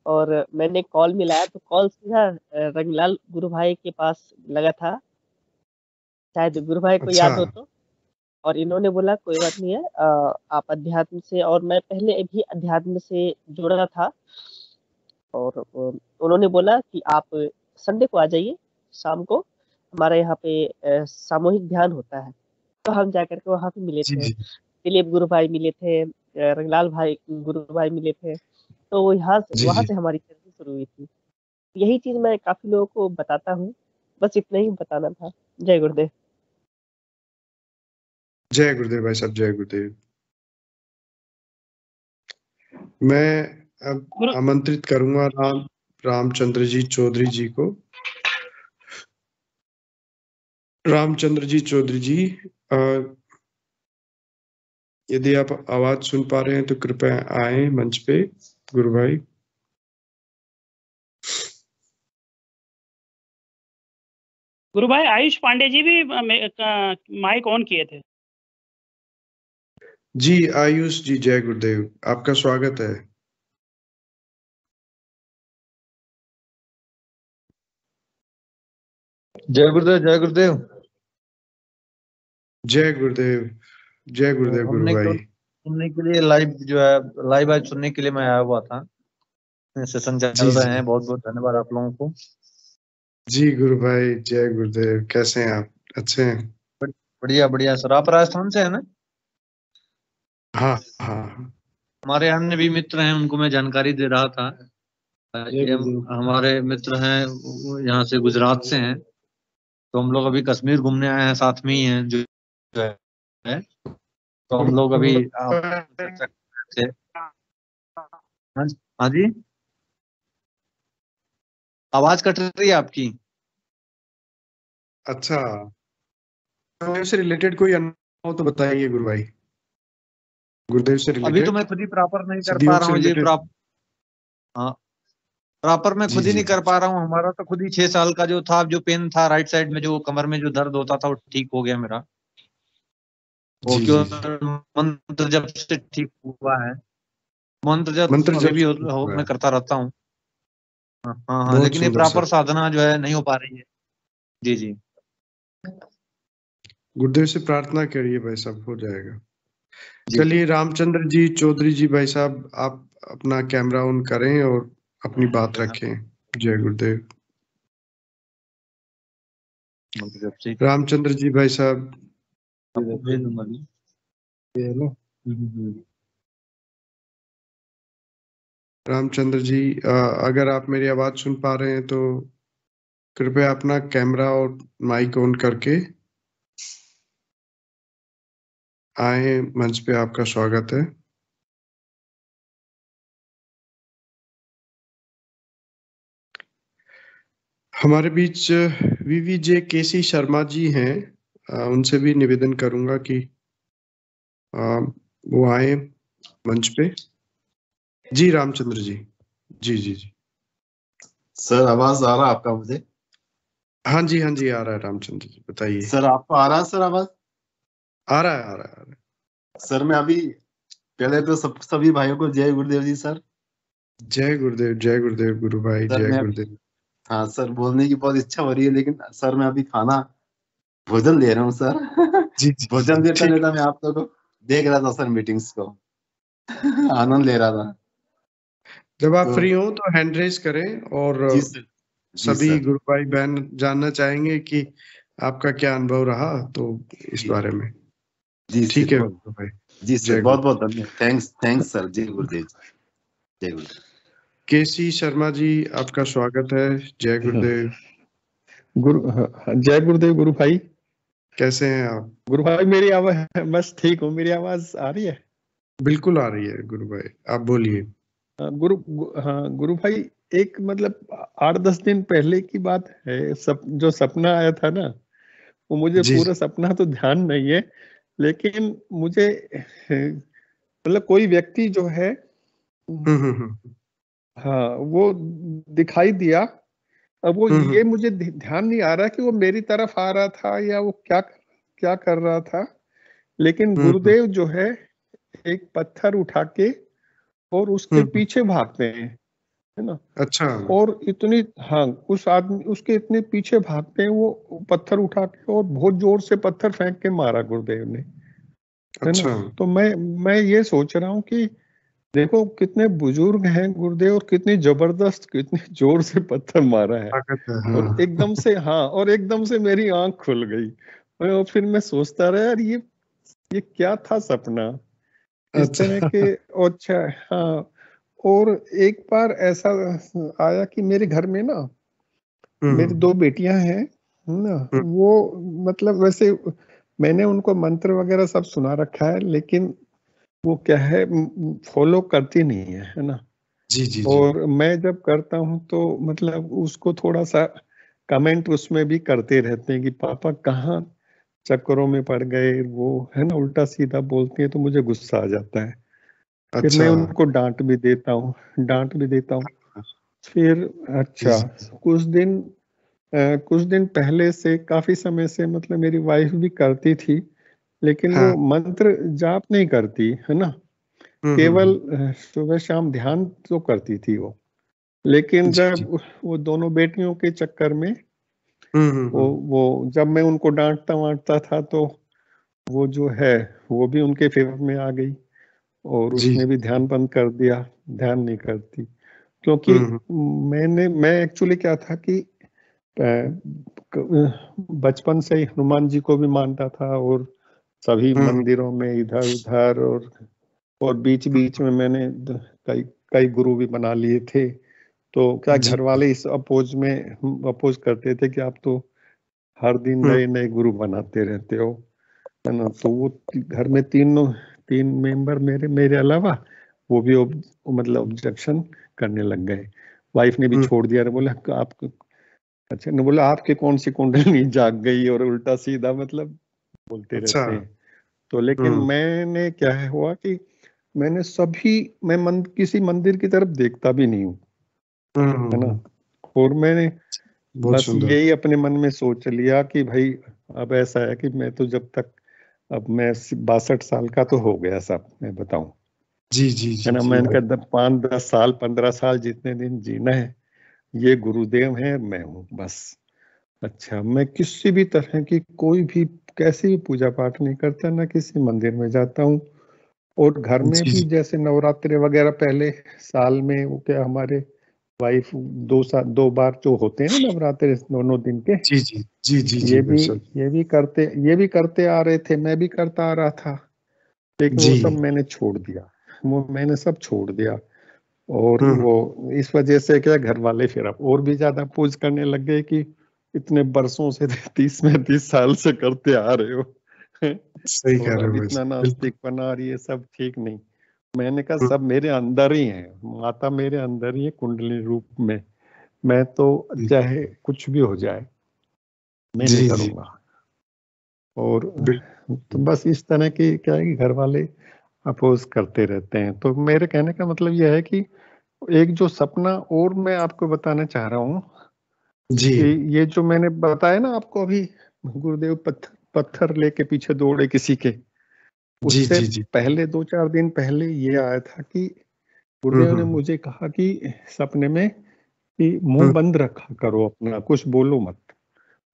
और मैंने कॉल मिलाया तो कॉल सीधा रंगलाल गुरु भाई के पास लगा था, शायद गुरु भाई को अच्छा। याद हो तो। और इन्होंने बोला कोई बात नहीं है, आप अध्यात्म से, और मैं पहले भी अध्यात्म से जुड़ा था, और उन्होंने बोला कि आप संडे को आ जाइए शाम को, हमारे यहाँ पे सामूहिक ध्यान होता है। तो हम जाकर के वहाँ पे मिले जी थे, जी दिलीप गुरु भाई मिले थे, रंगलाल भाई गुरु भाई मिले थे। तो वहाँ जी से जी। हमारी जर्नी शुरू हुई थी। यही चीज मैं काफी लोगों को बताता हूँ, बस इतना ही बताना था। जय गुरुदेव। जय गुरुदेव भाई साहब, जय गुरुदेव। मैं अब आमंत्रित करूंगा रामचंद्र जी चौधरी जी को। रामचंद्र जी चौधरी जी, यदि आप आवाज सुन पा रहे हैं तो कृपया आए मंच पे गुरु भाई। गुरु भाई आयुष पांडे जी भी माइक ऑन किए थे। जी आयुष जी, जय गुरुदेव, आपका स्वागत है। जय गुरुदेव, जय गुरुदेव। जय गुरुदेव, जय गुरुदेव गुरु भाई। सुनने के लिए लाइव जो है, लाइव आज सुनने के लिए मैं आया हुआ था। सेशन चल जी रहे जी हैं, बहुत बहुत धन्यवाद आप लोगों को। जी गुरु भाई, जय गुरुदेव। कैसे हैं आप? अच्छे हैं? बढ़िया बढ़िया सर। आप राजस्थान से है ना? हाँ हाँ। हमारे अन्य भी मित्र हैं, उनको मैं जानकारी दे रहा था। ये हमारे मित्र हैं, वो यहाँ से गुजरात से हैं, तो हम लोग अभी कश्मीर घूमने आए हैं, साथ में ही हैं जो है। तो हम लोग अभी चर्चा कर रहे थे। हाँ जी, आवाज कट रही है आपकी। अच्छा, गुरुदेव से रिलेटेड कोई अनुभव हो तो बताइए गुरु भाई। गुरुदेव से अभी तो रिलेटेड, मैं खुद ही प्रॉपर नहीं कर पा सिद्धियोग रहा से हूँ जी। रिलेटेड। हाँ, प्रॉपर मैं जी खुद ही जी नहीं कर पा रहा हूँ। हमारा तो खुद ही 6 साल का जो था, जो पेन था राइट साइड में, जो कमर में जो दर्द होता था, वो ठीक हो गया मेरा। वो जी क्यों जी। मंत्र जब से ठीक हुआ है, मंत्र जब मंत्र अभी जब भी से हुआ मैं है। करता रहता हूँ। हाँ हाँ, बहुत लेकिन ये सुंदर प्रॉपर सर। साधना जो है नहीं हो पा रही है। जी जी। गुरुदेव से प्रार्थना करिए भाई साहब, हो जाएगा। चलिए रामचंद्र जी चौधरी जी भाई साहब, आप अपना कैमरा ऑन करें और अपनी बात रखें। जय गुरुदेव। रामचंद्र जी भाई साहब। रामचंद्र जी, अगर आप मेरी आवाज सुन पा रहे हैं तो कृपया अपना कैमरा और माइक ऑन करके आए मंच पे, आपका स्वागत है। हमारे बीच वीवीजे केसी शर्मा जी हैं, उनसे भी निवेदन करूंगा कि वो आए मंच पे। जी रामचंद्र जी, जी जी जी। सर आवाज आ रहा है आपका मुझे? हाँ जी हाँ जी, आ रहा है रामचंद्र जी, बताइए। सर आपको आ रहा है सर आवाज? आ रहा है आ रहा है आ रहा है। सर मैं अभी पहले तो सभी भाइयों को जय गुरुदेव जी सर। जय गुरुदेव गुरु भाई, सर जय मैं गुरुदेव। हाँ सर, बोलने की बहुत इच्छा हो रही है, लेकिन सर मैं अभी भोजन ले रहा हूँ सर। जी जी भोजन देता ठीक। देता मैं आप लोगों को देख रहा था सर, मीटिंग्स को आनंद ले रहा था। जब आप तो फ्री हो तो हैंड रेज करें, और जी सर, जी सभी सर, गुरु भाई बहन जानना चाहेंगे कि आपका क्या अनुभव रहा, तो इस बारे में। जी ठीक सर, है गुरु भाई। जी सर, जय बहुत गुरु। बहुत धन्यवाद। Thanks sir. जय गुरुदेव, जय गुरुदेव। केसी शर्मा जी, आपका स्वागत है। जय गुरुदेव। जय गुरुदेव गुरु भाई। कैसे हैं आप? गुरु भाई मेरी आवाज, बस ठीक हूँ। मेरी आवाज आ रही है? बिल्कुल आ रही है गुरु भाई, आप बोलिए। हाँ गुरु भाई, एक मतलब 8-10 दिन पहले की बात है। जो सपना आया था ना, वो मुझे जी पूरा सपना तो ध्यान नहीं है, लेकिन मुझे मतलब कोई व्यक्ति जो है, हाँ, वो दिखाई दिया। अब वो ये मुझे ध्यान नहीं आ रहा कि वो मेरी तरफ आ रहा था या वो क्या क्या कर रहा था, लेकिन गुरुदेव जो है एक पत्थर उठा के और उसके पीछे भागते हैं, है ना। अच्छा। और इतनी, हाँ, उस आदमी उसके इतने पीछे भागते हैं, वो पत्थर उठा के और बहुत जोर से पत्थर फेंक के मारा गुरुदेव ने, है ना। अच्छा। तो मैं ये सोच रहा हूँ कि देखो कितने बुजुर्ग हैं गुरुदेव और कितनी जबरदस्त, कितनी जोर से पत्थर मारा है। ताकत है, और हाँ। एकदम से, हाँ, और एकदम से मेरी आंख खुल गई और फिर मैं सोचता रहा यार ये क्या था सपना, इस तरह के। अच्छा, हाँ। और एक बार ऐसा आया कि मेरे घर में ना, मेरी 2 बेटियां हैं ना, वो मतलब वैसे मैंने उनको मंत्र वगैरह सब सुना रखा है, लेकिन वो क्या है, फॉलो करती नहीं है ना। जी जी जी। और मैं जब करता हूँ तो मतलब उसको थोड़ा सा कमेंट उसमें भी करते रहते हैं कि पापा कहाँ चक्करों में पड़ गए, वो है ना, उल्टा सीधा बोलती है, तो मुझे गुस्सा आ जाता है। फिर मैं अच्छा। उनको डांट भी देता हूँ, फिर जी अच्छा, जी। कुछ दिन पहले से, काफी समय से, मतलब मेरी वाइफ भी करती थी, लेकिन वो हाँ। मंत्र जाप नहीं करती है ना, केवल सुबह शाम ध्यान तो करती थी वो। लेकिन जी जी। जब वो दोनों बेटियों के चक्कर में हम्म। वो जब मैं उनको डांटता वांटता था, तो वो जो है वो भी उनके फेवर में आ गई और जी उसने भी जी। ध्यान बंद कर दिया, ध्यान नहीं करती। क्योंकि हम्म। मैं एक्चुअली क्या था कि बचपन से ही हनुमान जी को भी मानता था और सभी हम्म। मंदिरों में इधर उधर, और बीच बीच में मैंने कई कई गुरु भी बना लिए थे। तो क्या जी। घर वाले इस अपोज करते थे कि आप तो हर दिन हम्म। नए नए गुरु बनाते रहते हो, है ना। तो वो घर में 3 मेंबर मेरे मेरे अलावा वो भी मतलब ऑब्जेक्शन करने लग गए। वाइफ ने भी छोड़ दिया, बोला आप, अच्छा, ने बोला आपके कौन सी कुंडली जाग गई, और उल्टा सीधा मतलब बोलते अच्छा। रहते हैं। तो लेकिन मैंने क्या है हुआ कि मैं किसी मंदिर की तरफ देखता भी नहीं हूँ, है ना। और मैंने बहुत बस सुंदर। यही अपने मन में सोच लिया कि भाई अब ऐसा है कि मैं तो जब तक, अब मैं 62 साल का तो हो गया सब, मैं बताऊं, जी जी है जी ना। जी। मैंने कहा 5-10 साल 15 साल जितने दिन जीना है, ये गुरुदेव है, मैं हूँ बस। अच्छा, मैं किसी भी तरह की कोई भी कैसी भी पूजा पाठ नहीं करता, ना किसी मंदिर में जाता हूँ। और घर में जी भी जी जैसे नवरात्रि वगैरह पहले साल में, वो क्या हमारे वाइफ 2 बार जो होते हैं ना नवरात्रि, दोनों दिन के, जी जी जी जी जी ये भी बिल्कुल। ये भी करते आ रहे थे, मैं भी करता आ रहा था। लेकिन वो सब जी। मैंने छोड़ दिया, वो मैंने सब छोड़ दिया। और हम्म। वो इस वजह से क्या, घर वाले फिर अब और भी ज्यादा पूज करने लग गए कि इतने बरसों से 30 साल से करते आ रहे हो सही कह और रहे अब हो इतना वैसे, बिल्कुल। नास्तिक बना रही है, सब ठीक नहीं। मैंने कहा सब मेरे अंदर ही है, माता मेरे अंदर ही है कुंडली रूप में। मैं तो चाहे कुछ भी हो जाए, मैं नहीं जी जी करूंगा। और तो बिल्कुल। बस इस तरह की क्या है कि घर वाले अपोज करते रहते हैं। तो मेरे कहने का मतलब यह है कि एक जो सपना और मैं आपको बताना चाह रहा हूँ जी कि ये जो मैंने बताया ना आपको अभी, गुरुदेव पत्थर लेके पीछे दौड़े किसी के, जी उससे जी जी। पहले 2-4 दिन पहले ये आया था कि गुरुदेव ने हम्म। मुझे कहा कि सपने में कि मुंह हम्म। बंद रखा करो अपना, कुछ बोलो मत।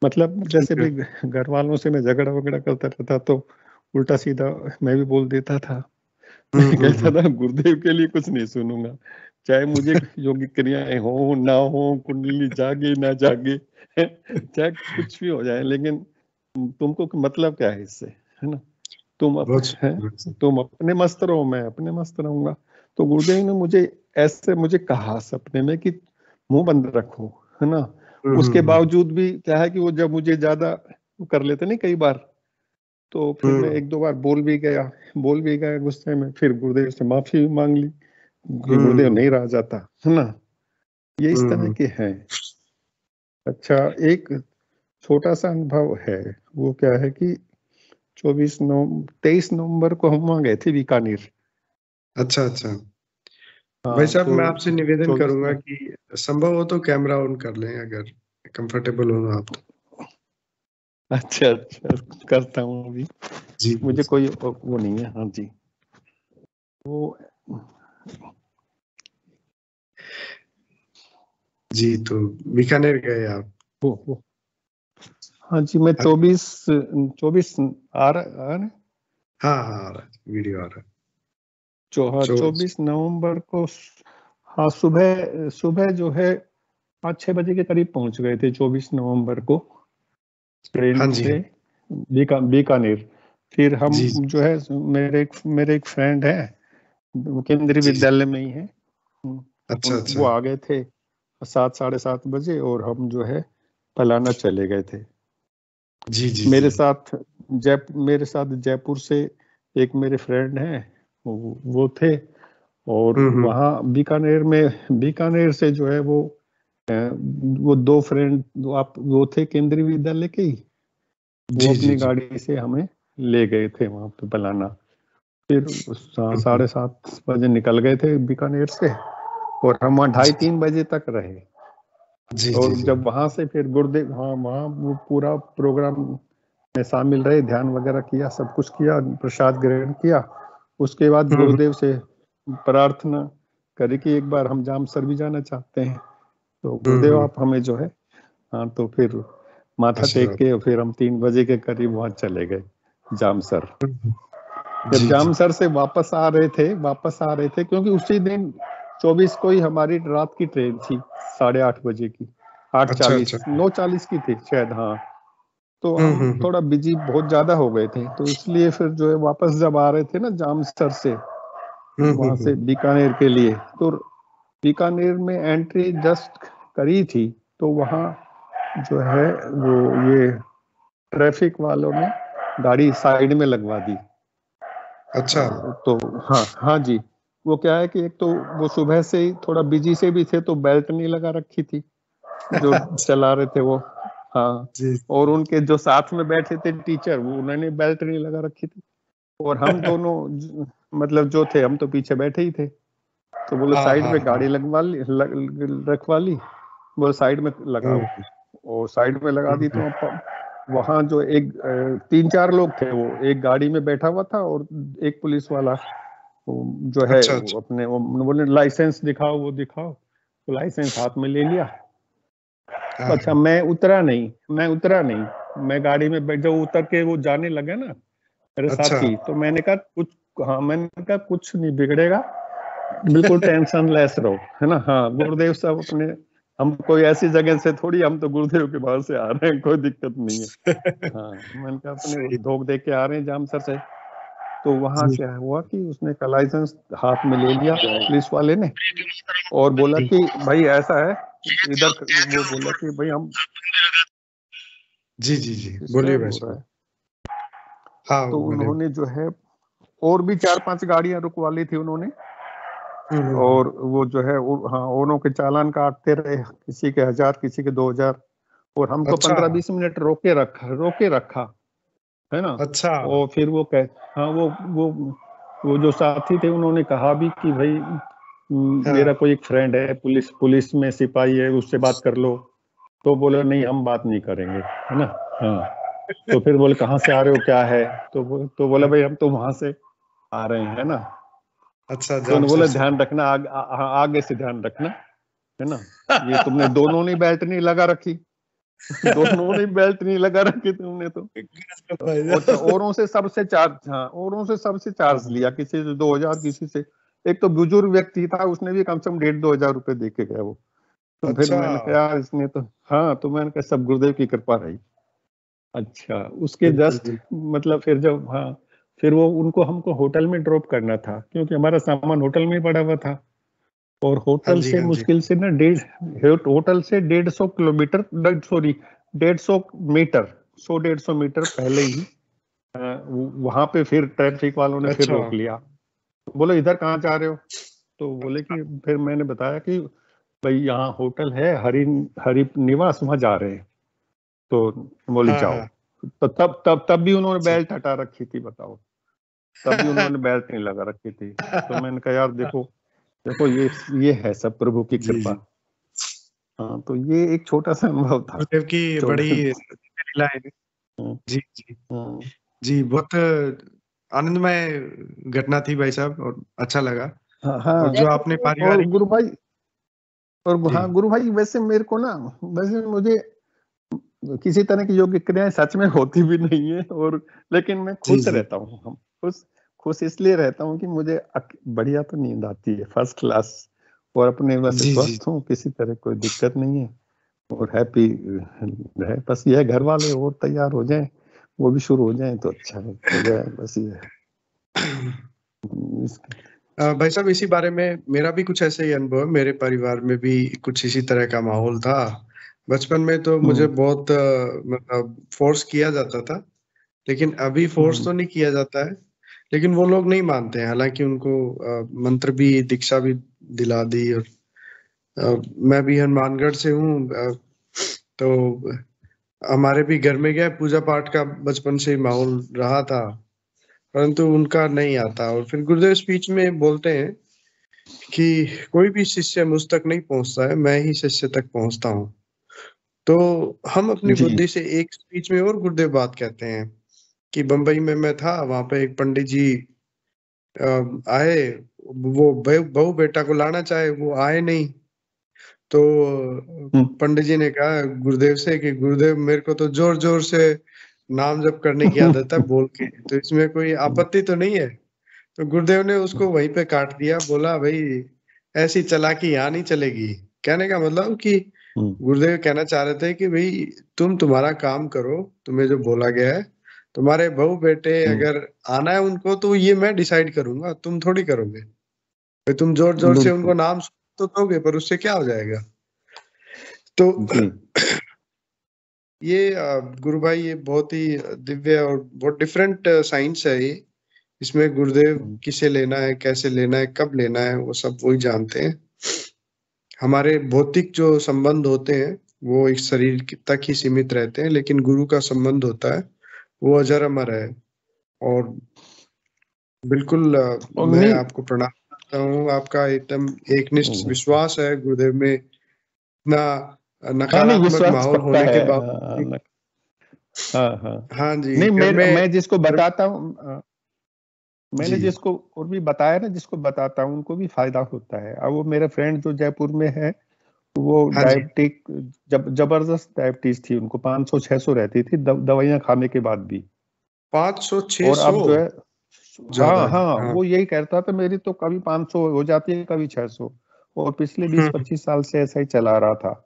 मतलब ठीक जैसे है। भी घर वालों से मैं झगड़ा वगड़ा करता रहता, तो उल्टा सीधा मैं भी बोल देता था। मैं कहता हम्म। था गुरुदेव के लिए कुछ नहीं सुनूंगा, चाहे मुझे योगिक क्रियाएं हो ना हो, कुंडली जागे ना जागे चाहे कुछ भी हो जाए, लेकिन तुमको मतलब क्या है इससे, है ना। बहुत है, सुंदर। तुम अपने मस्त रहो, मैं अपने मस्त रहूंगा। तो गुरुदेव ने मुझे कहा सपने में कि मुंह बंद रखो, है ना। उसके हम्म। बावजूद भी क्या है कि वो जब मुझे ज्यादा कर लेते नहीं कई बार, तो फिर मैं हम्म। 1-2 बार बोल भी गया गुस्से में, फिर गुरुदेव से माफी भी मांग ली कि गुरुदेव हम्म। नहीं रहा जाता, है ना। ये इस तरह हम्म। के हैं। अच्छा, एक छोटा सा अनुभव है, वो क्या है कि 23 नवंबर को हम वहाँ गए थे बीकानेर। अच्छा अच्छा। भाई हाँ, साहब, तो मैं आपसे निवेदन 24 करूंगा नवंबर। कि संभव हो तो कैमरा ऑन कर लें, अगर कंफर्टेबल हो आप तो। अच्छा अच्छा, करता हूँ अभी। जी मुझे कोई वो नहीं है, हाँ जी। वो जी, तो बीकानेर गए आप? वो हाँ जी, मैं 24 आ रहा है ना? हाँ हाँ, आ रहा है, वीडियो आ रहा है। 24 नवंबर को हाँ सुबह जो है 5-6 बजे के करीब पहुंच गए थे 24 नवंबर को ट्रेन हाँ जी, से बीकानेर। फिर हम जी, जो है मेरे एक फ्रेंड है, वो केंद्रीय जी, विद्यालय में ही है। अच्छा अच्छा, वो आ गए थे 7-7:30 बजे और हम जो है पलाना चले गए थे। जी जी मेरे जी, साथ जयपुर से एक मेरे फ्रेंड हैं, वो थे। और वहाँ बीकानेर से जो है वो 2 फ्रेंड वो थे केंद्रीय विद्यालय के ही, वो जी जी अपनी जी, गाड़ी से हमें ले गए थे वहां पे पलाना। फिर 7:30 बजे निकल गए थे बीकानेर से और हम वहाँ 2:30-3 बजे तक रहे। जी और जी जी, जब वहां से फिर गुरुदेव वहाँ वो पूरा प्रोग्राम में शामिल रहे, ध्यान वगैरह किया, सब कुछ किया, प्रसाद ग्रहण किया। उसके बाद गुरुदेव से प्रार्थना करी कि एक बार हम जामसर भी जाना चाहते हैं, तो गुरुदेव आप हमें जो है हाँ, तो फिर माथा टेक आशीर्वाद, के फिर हम 3 बजे के करीब वहां चले गए जामसर। जब जी जी, जामसर से वापस आ रहे थे क्योंकि उसी दिन 24 को ही हमारी रात की ट्रेन थी 8:30 बजे की, अच्छा 8:40 अच्छा, 9:40 की थी शायद। हाँ, तो हम थोड़ा बिजी बहुत ज्यादा हो गए थे, तो इसलिए फिर जो है वापस जब आ रहे थे ना जामसर से वहां से बीकानेर के लिए, तो बीकानेर में एंट्री जस्ट करी थी तो वहां जो है वो ये ट्रैफिक वालों ने गाड़ी साइड में लगवा दी। अच्छा, तो हाँ जी, वो क्या है कि एक तो वो सुबह से ही थोड़ा बिजी से भी थे तो बेल्ट नहीं लगा रखी थी जो चला रहे थे वो। हाँ, जी, और उनके जो साथ में बैठे थे टीचर, वो उन्होंने बेल्ट नहीं लगा रखी थी। और हम दोनों मतलब जो थे, हम तो पीछे बैठे ही थे। तो बोले हाँ साइड हाँ में हाँ, गाड़ी रखवा ली, बोले साइड में लगाओ। और साइड में लगा दी तो वहां जो 3-4 लोग थे, वो एक गाड़ी में बैठा हुआ था और एक पुलिस वाला जो है अच्छा वो अच्छा, अपने वो बोले लाइसेंस दिखाओ, वो दिखाओ, तो लाइसेंस हाथ में ले लिया। हाँ अच्छा, मैं उतरा नहीं, मैं गाड़ी में बैठ जब उतर के वो जाने लगे ना मेरे अच्छा, साथी, तो मैंने कहा कुछ नहीं बिगड़ेगा, बिल्कुल टेंशन लेस रहो, है ना। हाँ, गुरुदेव साहब अपने, हम कोई ऐसी जगह से थोड़ी, हम तो गुरुदेव के पास से आ रहे हैं, कोई दिक्कत नहीं है। हाँ, मैंने कहा अपने सही, धोख दे के आ रहे हैं जामसर से। तो वहां जी क्या हुआ कि उसने का लाइसेंस हाथ में ले लिया पुलिस वाले ने और बोला कि भाई ऐसा है, इधर वो बोला कि भाई हम जी जी जी, बोलिए डिस्टर्ब भाई हो रहा साहब, है। हाँ तो बोलिए, उन्होंने जो है और भी 4-5 गाड़ियां रुकवा ली थी उन्होंने। हम्म, और वो जो है हाँ, ओनों के चालान काटते रहे, किसी के 1000, किसी के 2000। और हमको अच्छा 15-20 मिनट रोके रखा, है ना। अच्छा, और फिर वो हाँ, वो जो साथी थे उन्होंने कहा भी कि भाई हाँ, मेरा कोई एक फ्रेंड है पुलिस में सिपाही है, उससे बात कर लो। तो बोले नहीं, हम बात नहीं करेंगे, है ना। हाँ, तो फिर बोले कहाँ से आ रहे हो, क्या है। तो बोले भाई हम तो वहां से आ रहे हैं, है ना। अच्छा, तो उन्होंने जामसर बोले से, ध्यान रखना, आगे से ध्यान रखना, है ना। ये तुमने दोनों ने बेल्ट नहीं लगा रखी, दोनों ने बेल्ट नहीं लगा रखी तुमने तो। औरों से सबसे चार्ज, हाँ, औरों से सबसे चार्ज लिया, किसी से 2000, किसी से। एक तो बुजुर्ग व्यक्ति था, उसने भी कम से कम 1,500-2,000 रुपए दे के गया वो। तो फिर अच्छा, मैंने कहा यार इसने तो, हाँ, तो मैंने कहा सब गुरुदेव की कृपा रही। अच्छा, उसके बिल्कुल जस्ट बिल्कुल, मतलब फिर जब हाँ, फिर वो हमको होटल में ड्रॉप करना था क्योंकि हमारा सामान होटल में ही पड़ा हुआ था। और हाँ होटल जी से हाँ जी, मुश्किल से ना होटल से 150 किलोमीटर, सॉरी 150 मीटर, 100-150 मीटर पहले ही वहां पे फिर ट्रैफिक वालों ने फिर अच्छा, रोक लिया। बोले इधर कहाँ जा रहे हो। तो बोले कि फिर मैंने बताया कि भाई यहाँ होटल है हरि हरि निवास, वहां जा रहे हैं। तो बोले हाँ जाओ। हाँ, तो तब भी उन्होंने अच्छा, बेल्ट हटा रखी थी, बताओ। तब भी उन्होंने बेल्ट नहीं लगा रखी थी। तो मैंने कहा यार देखो, देखो ये है सब प्रभु की जी कृपा। जी, हाँ, तो ये एक छोटा सा अनुभव था। गुरुदेव की बड़ी छोटा। लीला है, हम्म, जी जी हम्म, जी, बहुत आनंदमय घटना थी भाई साहब, और अच्छा लगा। हाँ और जो आपने और पारिवारिक गुरु भाई, और जी हाँ गुरु भाई, वैसे मेरे को ना, वैसे मुझे किसी तरह की योग क्रियाएं सच में होती भी नहीं है, और लेकिन मैं जी खुश जी रहता हूँ। हम खुश खुश इसलिए रहता हूँ कि मुझे बढ़िया तो नींद आती है, फर्स्ट क्लास, और अपने वैसे जी जी स्वस्थ हूँ, किसी तरह कोई दिक्कत नहीं है, और हैप्पी है। बस ये घर वाले और तैयार हो जाएं, वो भी शुरू हो जाएं तो अच्छा हो जाए, बस ये भाई साहब, इसी बारे में मेरा भी कुछ ऐसे ही अनुभव है। मेरे परिवार में भी कुछ इसी तरह का माहौल था। बचपन में तो मुझे बहुत मतलब फोर्स किया जाता था, लेकिन अभी फोर्स तो नहीं किया जाता है। लेकिन वो लोग नहीं मानते हैं, हालांकि उनको मंत्र भी, दीक्षा भी दिला दी। और मैं भी हनुमानगढ़ से हूँ, तो हमारे भी घर में क्या है, पूजा पाठ का बचपन से ही माहौल रहा था, परंतु उनका नहीं आता। और फिर गुरुदेव स्पीच में बोलते हैं कि कोई भी शिष्य मुझ तक नहीं पहुंचता है, मैं ही शिष्य तक पहुंचता हूँ। तो हम अपनी जी बुद्धि से एक स्पीच में और गुरुदेव बात कहते हैं कि बंबई में मैं था, वहां पे एक पंडित जी आए, वो बहू बेटा को लाना चाहे, वो आए नहीं। तो पंडित जी ने कहा गुरुदेव से कि गुरुदेव, मेरे को तो जोर जोर से नाम जप करने की आदत है बोल के, तो इसमें कोई आपत्ति तो नहीं है? तो गुरुदेव ने उसको वहीं पे काट दिया, बोला भाई ऐसी चालाकी यहाँ नहीं चलेगी। कहने का मतलब कि गुरुदेव कहना चाह रहे थे कि भाई तुम तुम्हारा काम करो, तुम्हें जो बोला गया है, तुम्हारे बहू बेटे अगर आना है उनको, तो ये मैं डिसाइड करूंगा, तुम थोड़ी करोगे। भाई तुम जोर जोर से उनको नाम तो दोगे, पर उससे क्या हो जाएगा? तो ये गुरु भाई, ये बहुत ही दिव्य और बहुत डिफरेंट साइंस है ये। इसमें गुरुदेव किसे लेना है, कैसे लेना है, कब लेना है, वो सब वही जानते हैं। हमारे भौतिक जो संबंध होते हैं वो एक शरीर तक ही सीमित रहते हैं, लेकिन गुरु का संबंध होता है वो अजर अमर है। और बिल्कुल मैं आपको प्रणाम करता हूँ। आपका एकदम एकनिष्ठ विश्वास है गुरुदेव में। इतना नकारात्मक विश्वास माहौल पक्का होने है। के बावजूद हाँ हाँ जी, नहीं, घर में मैं जिसको बताता हूँ, मैंने जी जिसको और भी बताया ना, जिसको बताता हूँ उनको भी फायदा होता है। अब वो मेरा फ्रेंड जो जयपुर में है, वो हाँ जी, डायबिटिक, जबरदस्त डायबिटीज थी उनको, 500-600 रहती थी दवाइयां खाने के बाद भी। 500-600 और अब जो है, ज्यादा हाँ है। हाँ, हाँ वो यही कहता था, मेरी तो कभी 500 हो जाती है, कभी 600, और पिछले 20-25 साल से ऐसा ही चला रहा था।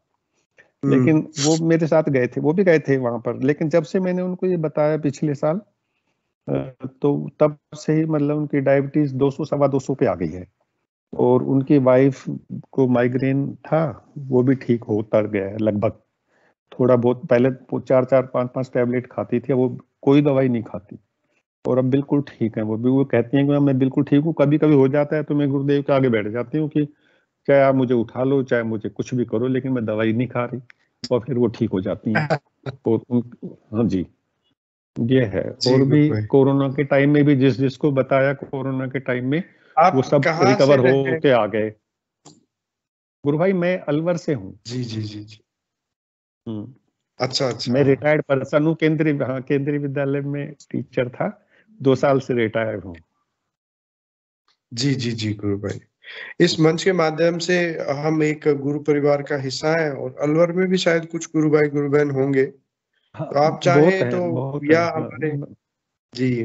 लेकिन वो मेरे साथ गए थे, वो भी गए थे वहां पर, लेकिन जब से मैंने उनको ये बताया पिछले साल, तो तब से ही मतलब उनकी डायबिटीज 200, 250 पे आ गई है। और उनकी वाइफ को माइग्रेन था, वो भी ठीक होता गया है लगभग। थोड़ा बहुत पहले 4-4, 5-5 टैबलेट खाती थी, वो कोई दवाई नहीं खाती, और अब बिल्कुल ठीक है। वो भी वो कहती हैं कि मैं बिल्कुल ठीक हूँ। कभी कभी हो जाता है तो मैं गुरुदेव के आगे बैठ जाती हूँ कि चाहे आप मुझे उठा लो, चाहे मुझे कुछ भी करो, लेकिन मैं दवाई नहीं खा रही, और फिर वो ठीक हो जाती हैं। और हाँ जी, ये है। जी और भी गुरु भाई, कोरोना के टाइम में भी जिसको बताया, कोरोना के टाइम में आप वो सब कहाँ से रिकवर रहे? होके आ गए। गुरु भाई मैं अलवर से हूँ। जी जी जी जी, अच्छा अच्छा। मैं रिटायर्ड पर्सन हूँ, केंद्रीय विद्यालय में टीचर था, 2 साल से रिटायर हूँ। जी जी जी गुरु भाई, इस मंच के माध्यम से हम एक गुरु परिवार का हिस्सा है, और अलवर में भी शायद कुछ गुरु भाई गुरु बहन होंगे। तो आप बहुत चाहें है, तो, बहुत है। या हमारे जी,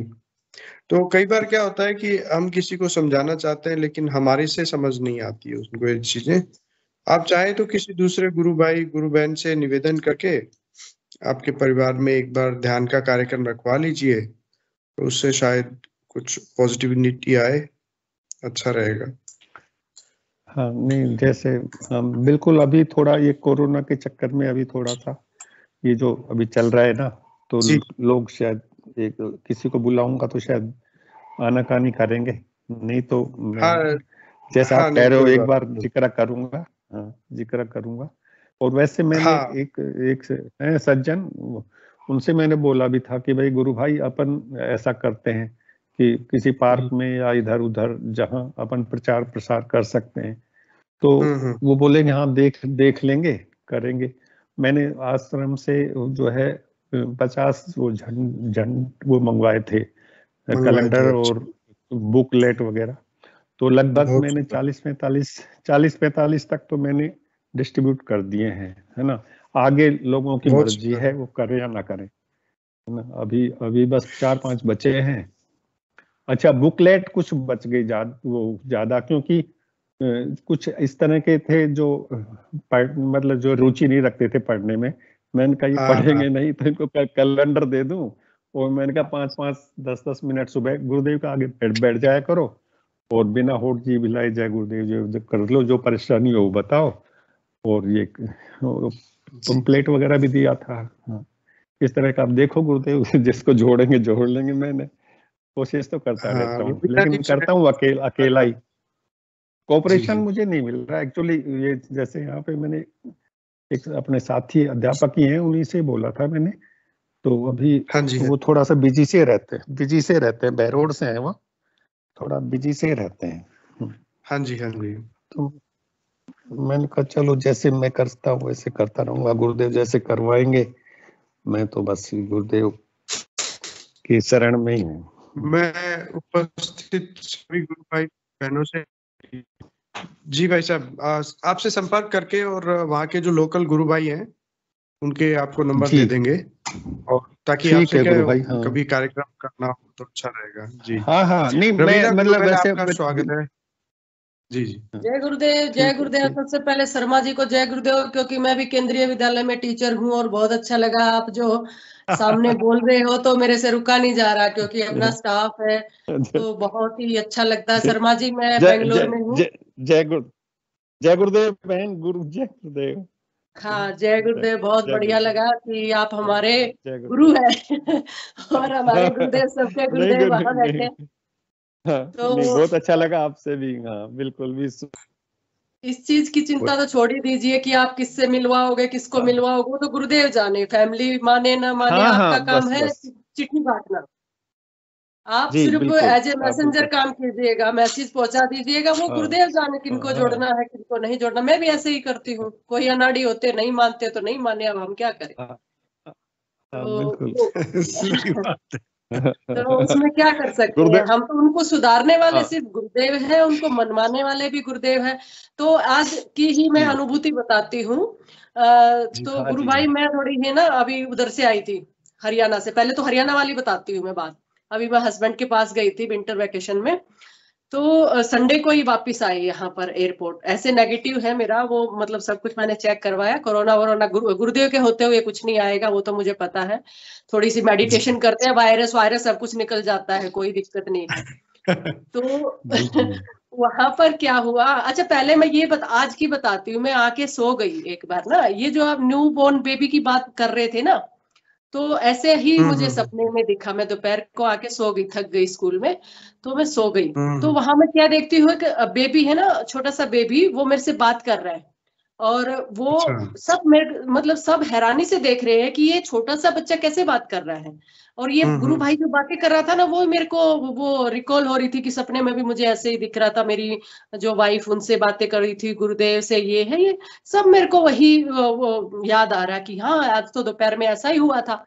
तो कई बार क्या होता है कि हम किसी को समझाना चाहते हैं, लेकिन हमारे से समझ नहीं आती है उनको ये चीजें। आप चाहें तो किसी दूसरे गुरु भाई गुरु बहन से निवेदन करके आपके परिवार में एक बार ध्यान का कार्यक्रम रखवा लीजिए, तो उससे शायद कुछ पॉजिटिविटी आए, अच्छा रहेगा। हाँ नहीं, जैसे हम बिल्कुल अभी थोड़ा ये कोरोना के चक्कर में अभी थोड़ा सा ये जो अभी चल रहा है ना, तो जी लोग शायद एक किसी को बुलाऊंगा तो शायद आनाकानी करेंगे, नहीं तो मैं हाँ जैसा हाँ, आप कह नहीं रहे हो कोई एक बात बार नहीं। जिक्र करूंगा। हाँ जिक्र करूंगा। और वैसे मैंने हाँ एक है सज्जन, उनसे मैंने बोला भी था कि भाई गुरु भाई, अपन ऐसा करते हैं कि किसी पार्क में या इधर उधर जहां अपन प्रचार प्रसार कर सकते हैं, तो वो बोलेंगे हाँ देख लेंगे, करेंगे। मैंने आश्रम से जो है 50 वो झंड वो मंगवाए थे, कैलेंडर और बुकलेट वगैरह। तो लगभग मैंने 40-45 तक तो मैंने डिस्ट्रीब्यूट कर दिए हैं, है ना। आगे लोगों की मर्जी है वो करे या ना करे, है ना। अभी बस 4-5 बचे हैं। अच्छा, बुकलेट कुछ बच गई ज्यादा, क्योंकि कुछ इस तरह के थे जो मतलब जो रुचि नहीं रखते थे पढ़ने में। मैंने कहा ये पढ़ेंगे नहीं तो इनको कैलेंडर दे दूं, और मैंने कहा 5-5, 10-10 मिनट सुबह गुरुदेव का आगे बैठ जाया करो, और बिना होठ जी बिलाए जय गुरुदेव जो कर लो, जो परेशानी हो वो बताओ। और ये पंपलेट वगैरह भी दिया था। हाँ, इस तरह का आप देखो गुरुदेव, जिसको जोड़ेंगे जोड़ लेंगे। मैंने कोशिश तो करता रहता हूँ, लेकिन करता हूँ अकेला ही। कोऑपरेशन मुझे नहीं मिल रहा एक्चुअली। ये जैसे यहाँ पे मैंने एक अपने साथी अध्यापक ही हैं, उन्हीं से बोला था मैंने, तो अभी वो थोड़ा सा बिजी से रहते हैं, बहरोड से हैं वो, थोड़ा बिजी से रहते हैं। हाँ जी। तो मैंने कहा चलो जैसे मैं करता हूँ वैसे करता रहूंगा, गुरुदेव जैसे करवाएंगे। मैं तो बस गुरुदेव की शरण में ही हूँ। मैं उपस्थित सभी गुरु भाई बहनों से जी भाई साहब आपसे संपर्क करके, और वहाँ के जो लोकल गुरु भाई हैं उनके आपको नंबर दे देंगे, और ताकि आपसे क्या कभी कार्यक्रम करना हो तो अच्छा रहेगा जी। हाँ नहीं, मैं मतलब वैसे आपका स्वागत है जी। जय गुरुदेव, जय गुरुदेव। सबसे पहले शर्मा जी को जय गुरुदेव, क्योंकि मैं भी केंद्रीय विद्यालय में टीचर हूँ, और बहुत अच्छा लगा आप जो सामने बोल रहे हो, तो मेरे से रुका नहीं जा रहा, क्योंकि अपना स्टाफ है तो बहुत ही अच्छा लगता है। शर्मा जी, मैं बेंगलोर में हूँ। जय गुरुदेव बहन, जय गुरुदेव। हाँ, जय गुरुदेव। बहुत बढ़िया लगा कि आप हमारे गुरु हैं और हमारे गुरुदेव सबके गुरुदेव वहां बैठे। तो बहुत अच्छा लगा आपसे भी। हाँ बिल्कुल भी। इस चीज की चिंता तो छोड़ ही दीजिए कि आप किससे मिलवाओगे, किसको मिलवाओगे, वो तो गुरुदेव जाने। फैमिली माने ना माने, आपका काम है चिट्ठी बांटना। आप सिर्फ एज ए मैसेंजर काम कीजिएगा, मैसेज पहुंचा दीजिएगा, वो गुरुदेव जाने किनको जोड़ना है किनको नहीं जोड़ना। मैं भी ऐसे ही करती हूँ। कोई अनाड़ी होते नहीं मानते तो नहीं माने, अब हम क्या करें। तो उसमें क्या कर सकते हैं हम। तो उनको सुधारने वाले सिर्फ गुरुदेव हैं, उनको मनवाने वाले भी गुरुदेव हैं। तो आज की ही मैं अनुभूति बताती हूँ। तो गुरु भाई, मैं थोड़ी ही ना अभी उधर से आई थी हरियाणा से। पहले तो हरियाणा वाली बताती हूँ मैं बात। अभी मैं हस्बैंड के पास गई थी विंटर वेकेशन में, तो संडे को ही वापस आई यहाँ पर एयरपोर्ट। ऐसे नेगेटिव है मेरा वो, मतलब सब कुछ मैंने चेक करवाया। कोरोना वोरोना गुरुदेव के होते हुए कुछ नहीं आएगा, वो तो मुझे पता है। थोड़ी सी मेडिटेशन करते हैं, वायरस सब कुछ निकल जाता है, कोई दिक्कत नहीं है। तो वहां पर क्या हुआ, अच्छा पहले मैं ये आज की बताती हूँ। मैं आके सो गई एक बार ना। ये जो आप न्यू बोर्न बेबी की बात कर रहे थे ना, तो ऐसे ही मुझे सपने में दिखा। मैं दोपहर को आके सो गई, थक गई स्कूल में, तो मैं सो गई। तो वहां मैं क्या देखती हूँ कि बेबी है ना, छोटा सा बेबी, वो मेरे से बात कर रहा है। और वो सब मेरे मतलब सब हैरानी से देख रहे हैं कि ये छोटा सा बच्चा कैसे बात कर रहा है। और ये गुरु भाई जो बातें कर रहा था ना, वो मेरे को वो रिकॉल हो रही थी कि सपने में भी मुझे ऐसे ही दिख रहा था। मेरी जो वाइफ उनसे बातें कर रही थी, गुरुदेव से ये है, ये सब मेरे को वही याद आ रहा कि हाँ आज तो दोपहर में ऐसा ही हुआ था।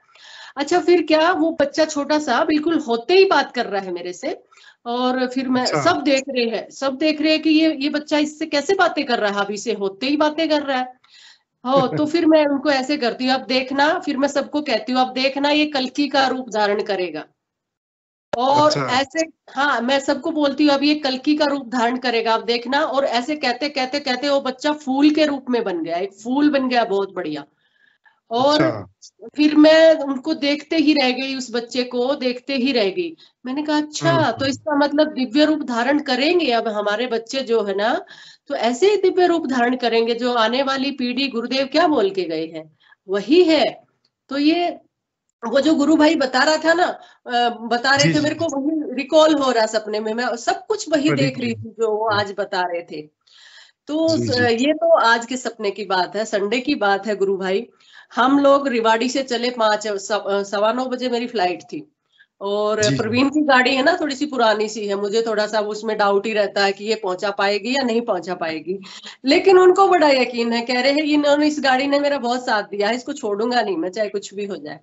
अच्छा, फिर क्या, वो बच्चा छोटा सा बिल्कुल होते ही बात कर रहा है मेरे से। और फिर मैं सब देख रहे हैं कि ये बच्चा इससे कैसे बातें कर रहा है, अभी से होते ही बातें कर रहा है। हो तो फिर मैं उनको ऐसे करती हूँ, अब देखना। फिर मैं सबको कहती हूँ, अब देखना ये कल्कि का रूप धारण करेगा। और ऐसे हाँ, मैं सबको बोलती हूँ अब ये कल्कि का रूप धारण करेगा, अब देखना। और ऐसे कहते कहते कहते वो बच्चा फूल के रूप में बन गया, एक फूल बन गया बहुत बढ़िया। और फिर मैं उनको देखते ही रह गई, उस बच्चे को देखते ही रह गई। मैंने कहा अच्छा, तो इसका मतलब दिव्य रूप धारण करेंगे अब हमारे बच्चे जो है ना, तो ऐसे ही दिव्य रूप धारण करेंगे। जो आने वाली पीढ़ी गुरुदेव क्या बोल के गए हैं वही है। तो ये वो जो गुरु भाई बता रहा था ना, बता रहे थे, मेरे को वही रिकॉल हो रहा सपने में। मैं सब कुछ वही देख रही थी जो वो आज बता रहे थे। तो ये तो आज के सपने की बात है, संडे की बात है गुरु भाई। हम लोग रिवाड़ी से चले 5 सवा 9 बजे मेरी फ्लाइट थी। और जी प्रवीण की गाड़ी है ना, थोड़ी सी पुरानी सी है, मुझे थोड़ा सा उसमें डाउट ही रहता है कि ये पहुंचा पाएगी या नहीं पहुंचा पाएगी। लेकिन उनको बड़ा यकीन है, कह रहे हैं इन्होंने, इस गाड़ी ने मेरा बहुत साथ दिया है, इसको छोड़ूंगा नहीं मैं, चाहे कुछ भी हो जाए।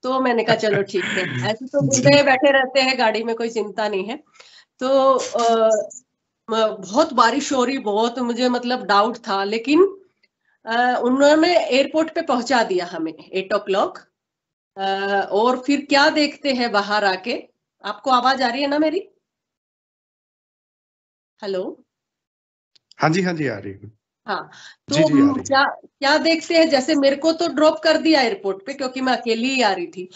तो मैंने कहा चलो ठीक है, ऐसे तो गुरुदेव बैठे रहते हैं गाड़ी में, कोई चिंता नहीं है। तो बहुत बारिश हो रही, बहुत मुझे मतलब डाउट था, लेकिन उन्होंने एयरपोर्ट पे पहुंचा दिया हमें 8 o'clock। और फिर क्या देखते हैं बाहर आके, आपको आवाज आ रही है ना मेरी? हेलो, हाँ जी आ रही है। हाँ, जी तो जी आ रही है। क्या देखते हैं, जैसे मेरे को तो ड्रॉप कर दिया एयरपोर्ट पे क्योंकि मैं अकेली ही आ रही थी,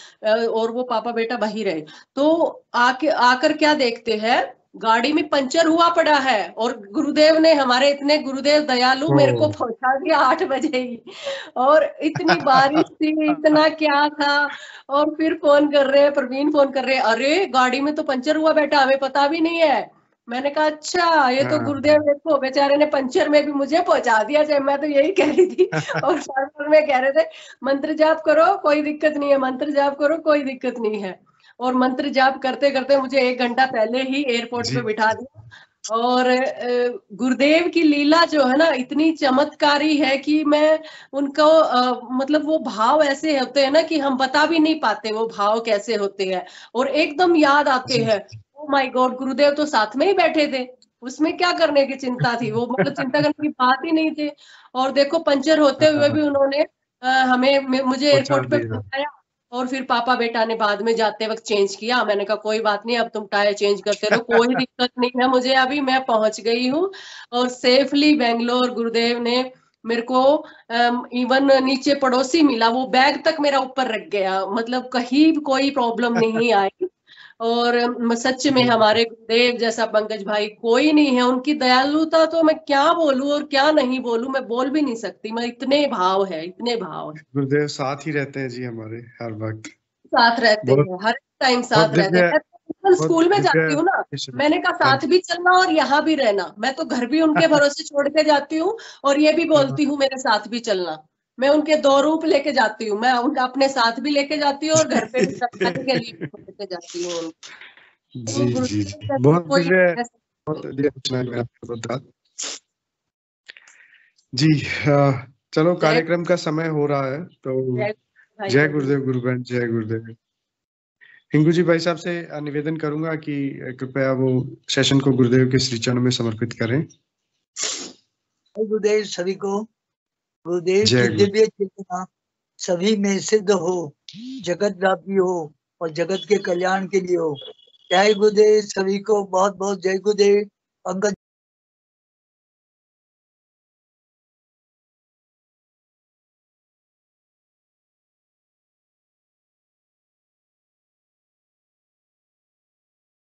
और वो पापा बेटा वही रहे। तो आकर क्या देखते हैं, गाड़ी में पंचर हुआ पड़ा है, और गुरुदेव ने, हमारे इतने गुरुदेव दयालु, मेरे को पहुंचा दिया 8 बजे ही। और इतनी बारिश थी, इतना क्या था। और फिर फोन कर रहे हैं, प्रवीण फोन कर रहे हैं, अरे गाड़ी में तो पंचर हुआ बेटा, हमें पता भी नहीं है। मैंने कहा अच्छा, ये तो गुरुदेव देखो बेचारे ने पंचर में भी मुझे पहुंचा दिया, चाहे मैं तो यही कह रही थी। और सर में कह रहे थे मंत्र जाप करो कोई दिक्कत नहीं है, मंत्र जाप करो कोई दिक्कत नहीं है। और मंत्र जाप करते करते मुझे 1 घंटा पहले ही एयरपोर्ट पे बिठा दिया। और गुरुदेव की लीला जो है ना, इतनी चमत्कारी है कि मैं उनको मतलब वो भाव ऐसे होते हैं ना कि हम बता भी नहीं पाते वो भाव कैसे होते हैं, और एकदम याद आते हैं। ओ माय गॉड, गुरुदेव तो साथ में ही बैठे थे, उसमें क्या करने की चिंता थी, वो मतलब चिंता करने की बात ही नहीं थी। और देखो पंचर होते हुए भी उन्होंने मुझे एयरपोर्ट पे पहुंचाया। और फिर पापा बेटा ने बाद में जाते वक्त चेंज किया। मैंने कहा कोई बात नहीं, अब तुम टायर चेंज करते रहो, कोई दिक्कत नहीं है मुझे, अभी मैं पहुंच गई हूँ। और सेफली बेंगलोर गुरुदेव ने मेरे को इवन नीचे पड़ोसी मिला, वो बैग तक मेरा ऊपर रख गया, मतलब कहीं कोई प्रॉब्लम नहीं आई। और सच में हमारे गुरुदेव जैसा पंकज भाई कोई नहीं है, उनकी दयालुता तो मैं क्या बोलूं और क्या नहीं बोलूं, मैं बोल भी नहीं सकती, मैं इतने भाव है, इतने भाव है। गुरुदेव साथ ही रहते हैं जी हमारे, हर वक्त साथ रहते हैं, हर टाइम साथ रहते हैं। मैं स्कूल में जाती हूँ ना, मैंने कहा साथ भी चलना और यहाँ भी रहना, मैं तो घर भी उनके भरोसे छोड़ के जाती हूँ, और ये भी बोलती हूँ मेरे साथ भी चलना। मैं उनके 2 रूप लेके जाती हूँ, मैं उनका अपने साथ भी लेके जाती हूँ और घर पे भी रखने के लिए लेके जाती हूँ। जी बहुत जी। चलो कार्यक्रम का समय हो रहा है, तो जय गुरुदेव गुरुबहन, जय गुरुदेव। हिंगू जी भाई साहब से निवेदन करूंगा कि कृपया वो सेशन को गुरुदेव के श्री चरणों में समर्पित करें। गुरुदेव सभी को, गुरुदेव की दिव्य चेतना सभी में सिद्ध हो, जगत व्यापी हो और जगत के कल्याण के लिए हो। जय गुरुदेव सभी को, बहुत बहुत जय गुरुदेव। पंकज